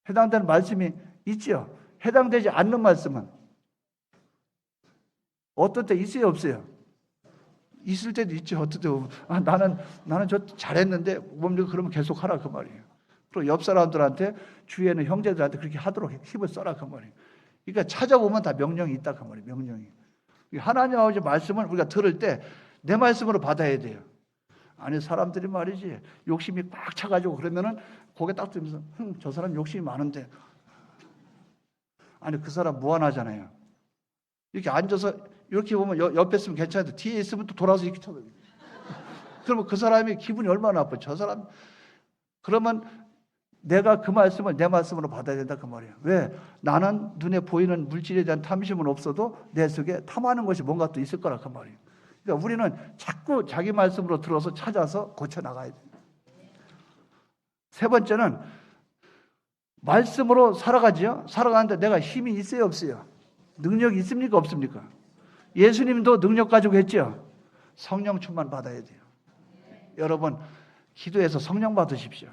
Speaker 2: 해당되는 말씀이 있죠. 해당되지 않는 말씀은 어떤 때 있어요, 없어요? 있을 때도 있죠. 어떤 때 나는 저 잘했는데 뭡니까? 그러면 계속 하라 그 말이에요. 그리고 옆 사람들한테 주위에는 형제들한테 그렇게 하도록 힘을 써라 그 말이에요. 그러니까 찾아보면 다 명령이 있다 그 말이에요. 명령이. 하나님 아버지 말씀을 우리가 들을 때 내 말씀으로 받아야 돼요. 아니 사람들이 말이지 욕심이 꽉 차가지고 그러면은 고개 딱 들면서 저 사람 욕심이 많은데 아니 그 사람 무한하잖아요. 이렇게 앉아서 이렇게 보면 옆에 있으면 괜찮은데 뒤에 있으면 또 돌아서 이렇게 쳐요. 그러면 그 사람이 기분이 얼마나 나빠. 저 사람 그러면 내가 그 말씀을 내 말씀으로 받아야 된다 그 말이에요. 왜? 나는 눈에 보이는 물질에 대한 탐심은 없어도 내 속에 탐하는 것이 뭔가 또 있을 거라 그 말이에요. 그러니까 우리는 자꾸 자기 말씀으로 들어서 찾아서 고쳐 나가야 돼요. 세 번째는 말씀으로 살아가지요. 살아가는데 내가 힘이 있어요, 없어요? 능력이 있습니까, 없습니까? 예수님도 능력 가지고 했죠. 성령 충만 받아야 돼요. 여러분 기도해서 성령 받으십시오.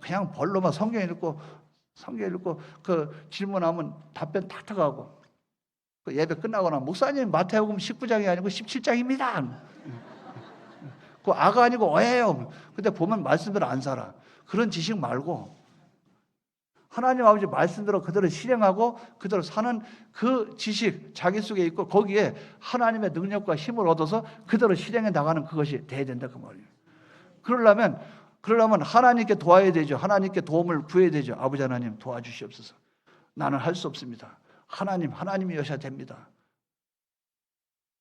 Speaker 2: 그냥 벌로만 성경 읽고 그 질문하면 답변 탁탁하고 그 예배 끝나고 나면 목사님 마태복음 19장이 아니고 17장입니다. 그 아가 아니고 어예요. 근데 보면 말씀대로 안 살아. 그런 지식 말고 하나님 아버지 말씀대로 그대로 실행하고 그대로 사는 그 지식 자기 속에 있고 거기에 하나님의 능력과 힘을 얻어서 그대로 실행해 나가는 그것이 돼야 된다 그 말이에요. 그러려면 하나님께 도와야 되죠. 하나님께 도움을 구해야 되죠. 아버지 하나님 도와주시옵소서. 나는 할 수 없습니다. 하나님이 여셔야 됩니다.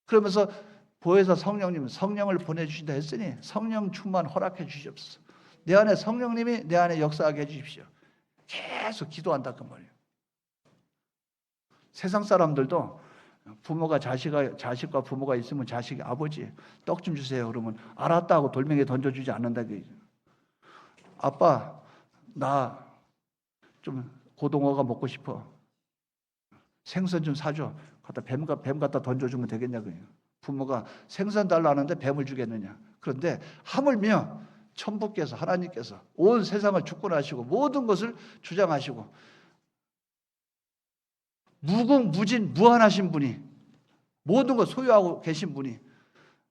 Speaker 2: 그러면서 보혜사 성령님 성령을 보내주신다 했으니 성령 충만 허락해 주시옵소서. 내 안에 성령님이 내 안에 역사하게 해주십시오. 계속 기도한다 그 말이에요. 세상 사람들도 부모가 자식과 부모가 있으면 자식이 아버지 떡 좀 주세요. 그러면 알았다 하고 돌멩이 던져주지 않는다. 아빠 나 좀 고등어가 먹고 싶어. 생선 좀 사줘. 갖다 뱀 갖다 던져주면 되겠냐고요. 부모가 생선 달라는데 뱀을 주겠느냐. 그런데 하물며 천부께서 하나님께서 온 세상을 주권하시고 모든 것을 주장하시고 무궁무진 무한하신 분이 모든 것 소유하고 계신 분이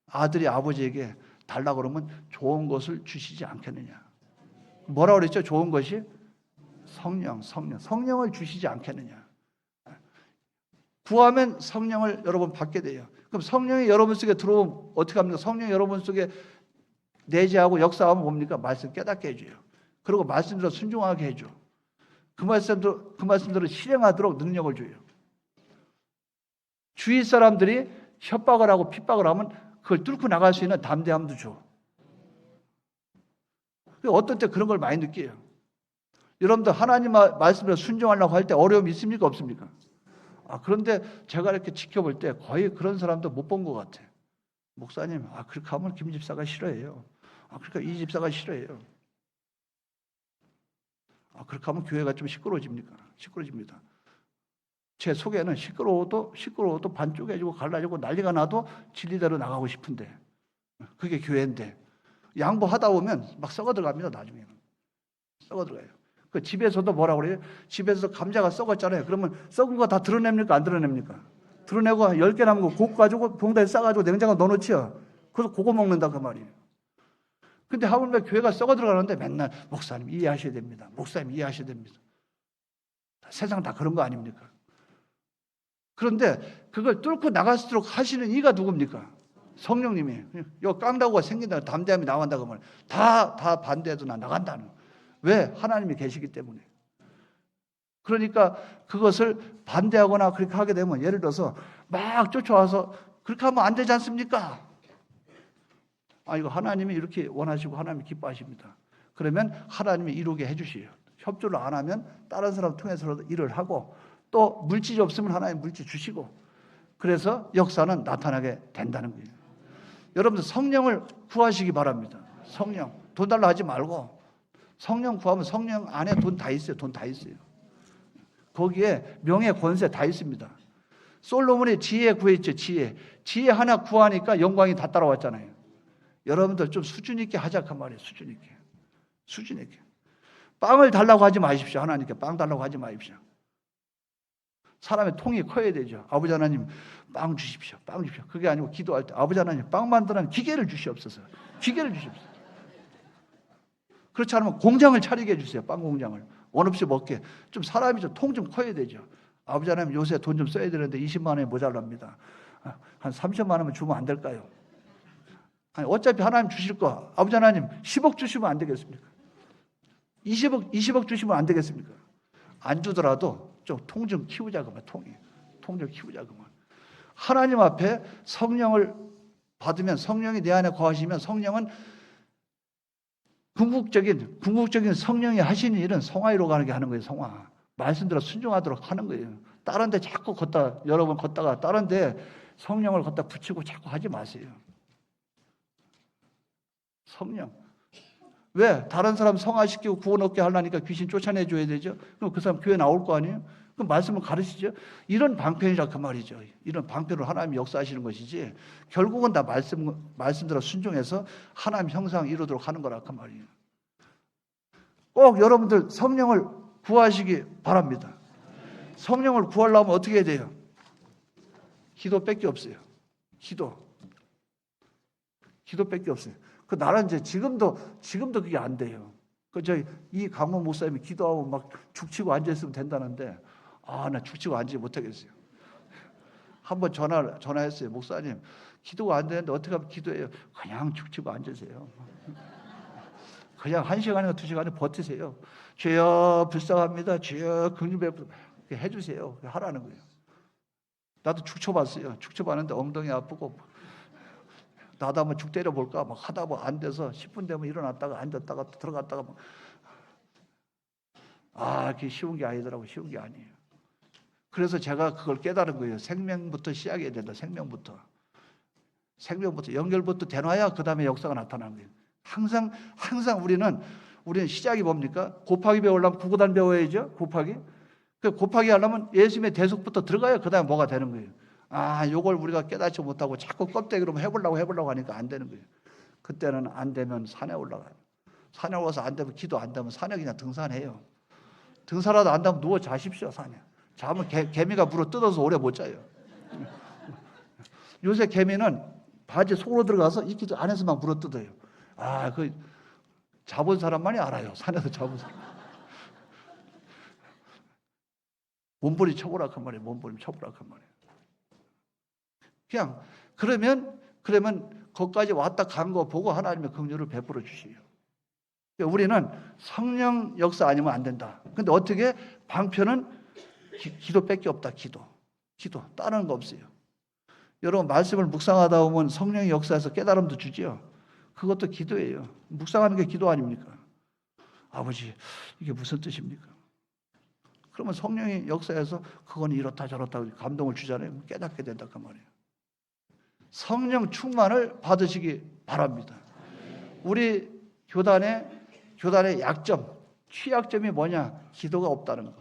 Speaker 2: 아들이 아버지에게 달라고 그러면 좋은 것을 주시지 않겠느냐. 뭐라고 그랬죠? 좋은 것이 성령을 주시지 않겠느냐. 구하면 성령을 여러분 받게 돼요. 그럼 성령이 여러분 속에 들어오면 어떻게 합니까? 성령이 여러분 속에 내재하고 역사하면 뭡니까? 말씀 깨닫게 해줘요. 그리고 말씀대로 순종하게 해줘. 그 말씀대로 실행하도록 능력을 줘요. 주위 사람들이 협박을 하고 핍박을 하면 그걸 뚫고 나갈 수 있는 담대함도 줘. 어떤 때 그런 걸 많이 느껴요. 여러분들 하나님 말씀대로 순종하려고 할 때 어려움이 있습니까? 없습니까? 그런데 제가 이렇게 지켜볼 때 거의 그런 사람도 못 본 것 같아. 목사님, 그렇게 하면 김 집사가 싫어해요. 그러니까 이 집사가 싫어해요. 그렇게 하면 교회가 좀 시끄러워집니까? 시끄러워집니다. 제 속에는 시끄러워도 반쪽해지고 갈라지고 난리가 나도 진리대로 나가고 싶은데 그게 교회인데 양보하다 보면 막 썩어 들어갑니다. 나중에는 썩어 들어가요. 그 집에서도 뭐라고 그래요? 집에서 감자가 썩었잖아요. 그러면 썩은 거 다 드러냅니까? 안 드러냅니까? 드러내고 10개 남은 거 그거 가지고 봉다에 싸가지고 냉장고 넣어놓지요. 그래서 그거 먹는다 그 말이에요. 근데 하물며 교회가 썩어 들어가는데 맨날 목사님 이해하셔야 됩니다. 목사님 이해하셔야 됩니다. 세상 다 그런 거 아닙니까? 그런데 그걸 뚫고 나갈 수 있도록 하시는 이가 누굽니까? 성령님이. 요 깡다구가 생긴다. 담대함이 나간다 그 말. 다 반대해도 나 나간다는. 왜? 하나님이 계시기 때문에. 그러니까 그것을 반대하거나 그렇게 하게 되면 예를 들어서 막 쫓아와서 그렇게 하면 안 되지 않습니까? 이거 하나님이 이렇게 원하시고 하나님이 기뻐하십니다. 그러면 하나님이 이루게 해주시요. 협조를 안 하면 다른 사람 통해서라도 일을 하고 또 물질이 없으면 하나님 물질 주시고 그래서 역사는 나타나게 된다는 거예요. 여러분들 성령을 구하시기 바랍니다. 성령. 돈 달라 하지 말고 성령 구하면 성령 안에 돈 다 있어요. 돈 다 있어요. 거기에 명예 권세 다 있습니다. 솔로몬이 지혜 구했죠. 지혜 하나 구하니까 영광이 다 따라왔잖아요. 여러분들 좀 수준 있게 하자 그 말이에요. 수준 있게. 빵을 달라고 하지 마십시오. 하나님께 빵 달라고 하지 마십시오. 사람의 통이 커야 되죠. 아버지 하나님 빵 주십시오. 빵 주십시오. 그게 아니고 기도할 때 아버지 하나님 빵 만드는 기계를 주시옵소서. 그렇지 않으면 공장을 차리게 해주세요. 빵 공장을. 원 없이 먹게. 좀 사람이 좀 통 좀 커야 되죠. 아버지 하나님 요새 돈 좀 써야 되는데 20만 원이 모자랍니다. 한 30만 원만 주면 안 될까요? 어차피 하나님 주실 거 아버지 하나님 10억 주시면 안 되겠습니까? 20억 주시면 안 되겠습니까? 안 주더라도 좀 통 좀 키우자 그만. 통 좀 키우자 그만. 하나님 앞에 성령을 받으면 성령이 내 안에 거하시면 성령은 궁극적인 성령이 하시는 일은 성화로 가는 게 하는 거예요. 성화. 말씀대로 순종하도록 하는 거예요. 다른 데 자꾸 여러 번 걷다가 다른 데 성령을 갖다 붙이고 자꾸 하지 마세요. 성령. 왜? 다른 사람 성화시키고 구원 얻게 하려니까 귀신 쫓아내줘야 되죠. 그럼 그 사람 교회 나올 거 아니에요? 그럼 말씀을 가르치죠. 이런 방편이라 그 말이죠. 이런 방편으로 하나님이 역사하시는 것이지 결국은 다 말씀대로 순종해서 하나님 형상 이루도록 하는 거라 그 말이에요. 꼭 여러분들 성령을 구하시기 바랍니다. 성령을 구하려면 어떻게 해야 돼요? 기도밖에 없어요. 기도밖에 없어요. 그 나는 이제 지금도 그게 안 돼요. 이 강모 목사님이 기도하고 막 죽치고 앉아 있으면 된다는데 나 죽치고 앉지 못하겠어요. 한번 전화했어요. 목사님, 기도가 안 되는데 어떻게 하면 기도해요? 그냥 죽치고 앉으세요. 그냥 1시간이나 2시간을 버티세요. 주여 불쌍합니다. 주여 긍휼 베풀어 해주세요. 하라는 거예요. 나도 죽쳐봤어요. 죽쳐봤는데 엉덩이 아프고 나도 한번 죽 때려볼까 막 하다 보면 안 돼서 10분 되면 일어났다가 앉았다가 들어갔다가 그게 쉬운 게 아니더라고요. 쉬운 게 아니에요. 그래서 제가 그걸 깨달은 거예요. 생명부터 시작해야 된다. 생명부터 연결부터 되놔야 그 다음에 역사가 나타나는 거예요. 항상 우리는 시작이 뭡니까? 곱하기 배우려면 구구단 배워야죠. 곱하기 하려면 예수님의 대속부터 들어가야 그 다음에 뭐가 되는 거예요. 요걸 우리가 깨닫지 못하고 자꾸 껍데기로 해보려고 하니까 안 되는 거예요. 그때는 안 되면 산에 올라가요. 산에 올라서 안 되면 기도 안 되면 산에 그냥 등산해요. 등산하다 안 되면 누워 자십시오. 산에 자면 개미가 물어 뜯어서 오래 못 자요. 요새 개미는 바지 속으로 들어가서 이끼 안에서만 물어 뜯어요. 그 잡은 사람만이 알아요. 산에서 잡은 사람. 몸부림 쳐보라 그 말이에요. 몸부림 쳐보라 그 말이에요. 그냥 그러면 거기까지 왔다 간 거 보고 하나님의 긍휼을 베풀어 주시요. 우리는 성령 역사 아니면 안 된다. 근데 어떻게? 방편은 기도밖에 없다. 기도 다른 거 없어요. 여러분 말씀을 묵상하다 보면 성령의 역사에서 깨달음도 주지요. 그것도 기도예요. 묵상하는 게 기도 아닙니까? 아버지 이게 무슨 뜻입니까? 그러면 성령의 역사에서 그건 이렇다 저렇다 감동을 주잖아요. 깨닫게 된다 그 말이에요. 성령 충만을 받으시기 바랍니다. 우리 교단의 약점, 취약점이 뭐냐? 기도가 없다는 거.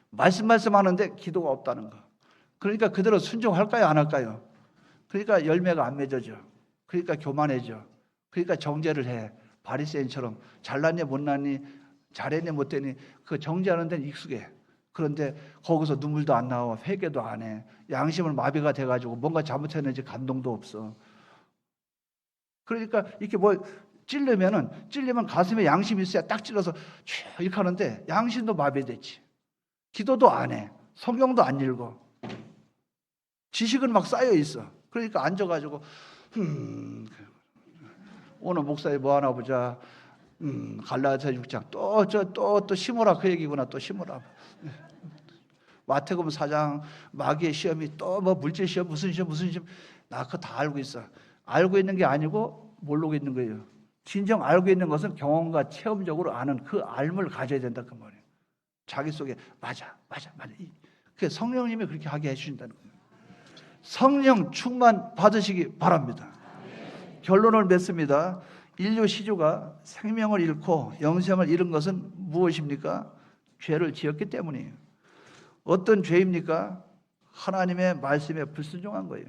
Speaker 2: 말씀하는데 기도가 없다는 거. 그러니까 그대로 순종할까요? 안 할까요? 그러니까 열매가 안 맺어져. 그러니까 교만해져. 그러니까 정죄를 해. 바리새인처럼 잘났니 못났니 잘했니 못했니 그 정죄하는 데는 익숙해. 그런데 거기서 눈물도 안 나와. 회개도 안 해. 양심은 마비가 돼가지고 뭔가 잘못했는지 감동도 없어. 그러니까 이렇게 찔리면 가슴에 양심이 있어야 딱 찔러서 이렇게 하는데 양심도 마비됐지. 기도도 안 해. 성경도 안 읽어. 지식은 막 쌓여 있어. 그러니까 앉아가지고 오늘 목사님 뭐 하나 보자. 갈라디아 6장 또 심으라 그 얘기구나. 또 심으라. 마태복음 4장 마귀의 시험이 또 뭐 물질 시험 무슨 시험 나 그거 다 알고 있어. 알고 있는 게 아니고 모르고 있는 거예요. 진정 알고 있는 것은 경험과 체험적으로 아는 그 알을 가져야 된다 그 말이에요. 자기 속에 맞아. 그 성령님이 그렇게 하게 해주신다는 거예요. 성령 충만 받으시기 바랍니다. 결론을 맺습니다. 인류 시조가 생명을 잃고 영생을 잃은 것은 무엇입니까? 죄를 지었기 때문이에요. 어떤 죄입니까? 하나님의 말씀에 불순종한 거예요.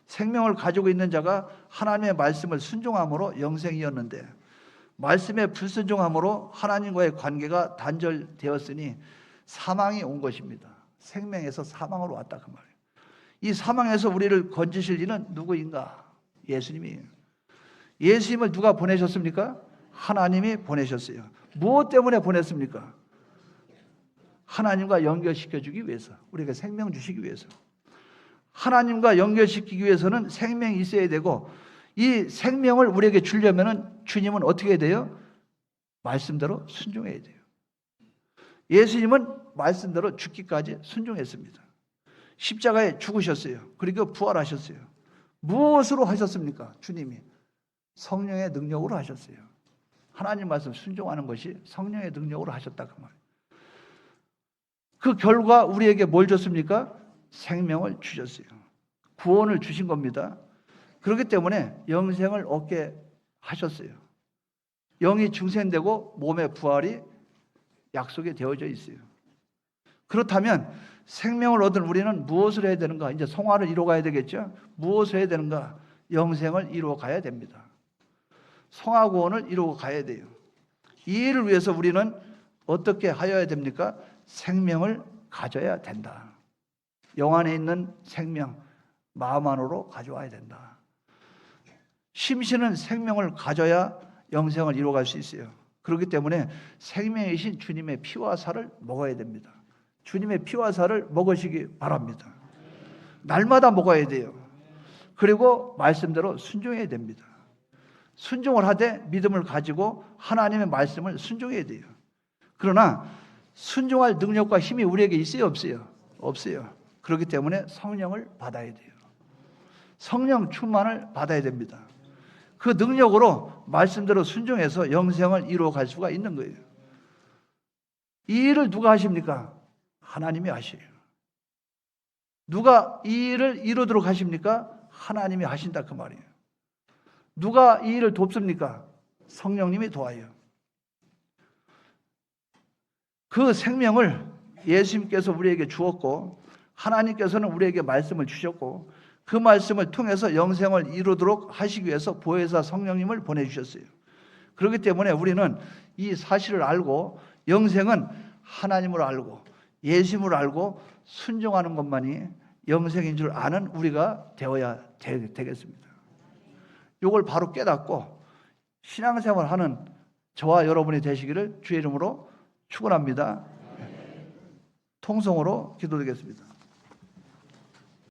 Speaker 2: 생명을 가지고 있는 자가 하나님의 말씀을 순종함으로 영생이었는데 말씀에 불순종함으로 하나님과의 관계가 단절되었으니 사망이 온 것입니다. 생명에서 사망으로 왔다 그 말이에요. 이 사망에서 우리를 건지실 이는 누구인가? 예수님이에요. 예수님을 누가 보내셨습니까? 하나님이 보내셨어요. 무엇 때문에 보냈습니까? 하나님과 연결시켜주기 위해서, 우리에게 생명 주시기 위해서. 하나님과 연결시키기 위해서는 생명이 있어야 되고 이 생명을 우리에게 주려면 주님은 어떻게 해야 돼요? 말씀대로 순종해야 돼요. 예수님은 말씀대로 죽기까지 순종했습니다. 십자가에 죽으셨어요. 그리고 부활하셨어요. 무엇으로 하셨습니까? 주님이 성령의 능력으로 하셨어요. 하나님 말씀 순종하는 것이 성령의 능력으로 하셨다 그 말이에요. 그 결과 우리에게 뭘 줬습니까? 생명을 주셨어요. 구원을 주신 겁니다. 그렇기 때문에 영생을 얻게 하셨어요. 영이 중생되고 몸의 부활이 약속이 되어져 있어요. 그렇다면 생명을 얻은 우리는 무엇을 해야 되는가? 이제 성화를 이루어 가야 되겠죠? 무엇을 해야 되는가? 영생을 이루어 가야 됩니다. 성화구원을 이루어 가야 돼요. 이 일을 위해서 우리는 어떻게 하여야 됩니까? 생명을 가져야 된다. 영 안에 있는 생명, 마음 안으로 가져와야 된다. 심신은 생명을 가져야 영생을 이루어갈 수 있어요. 그렇기 때문에 생명이신 주님의 피와 살을 먹어야 됩니다. 주님의 피와 살을 먹으시기 바랍니다. 날마다 먹어야 돼요. 그리고 말씀대로 순종해야 됩니다. 순종을 하되 믿음을 가지고 하나님의 말씀을 순종해야 돼요. 그러나 순종할 능력과 힘이 우리에게 있어요, 없어요? 없어요. 그렇기 때문에 성령을 받아야 돼요. 성령 충만을 받아야 됩니다. 그 능력으로 말씀대로 순종해서 영생을 이루어 갈 수가 있는 거예요. 이 일을 누가 하십니까? 하나님이 하셔요. 누가 이 일을 이루도록 하십니까? 하나님이 하신다 그 말이에요. 누가 이 일을 돕습니까? 성령님이 도와요. 그 생명을 예수님께서 우리에게 주었고 하나님께서는 우리에게 말씀을 주셨고 그 말씀을 통해서 영생을 이루도록 하시기 위해서 보혜사 성령님을 보내주셨어요. 그렇기 때문에 우리는 이 사실을 알고 영생은 하나님을 알고 예수님을 알고 순종하는 것만이 영생인 줄 아는 우리가 되어야 되겠습니다. 이걸 바로 깨닫고 신앙생활하는 저와 여러분이 되시기를 주의 이름으로 축원합니다. 통성으로 기도드리겠습니다.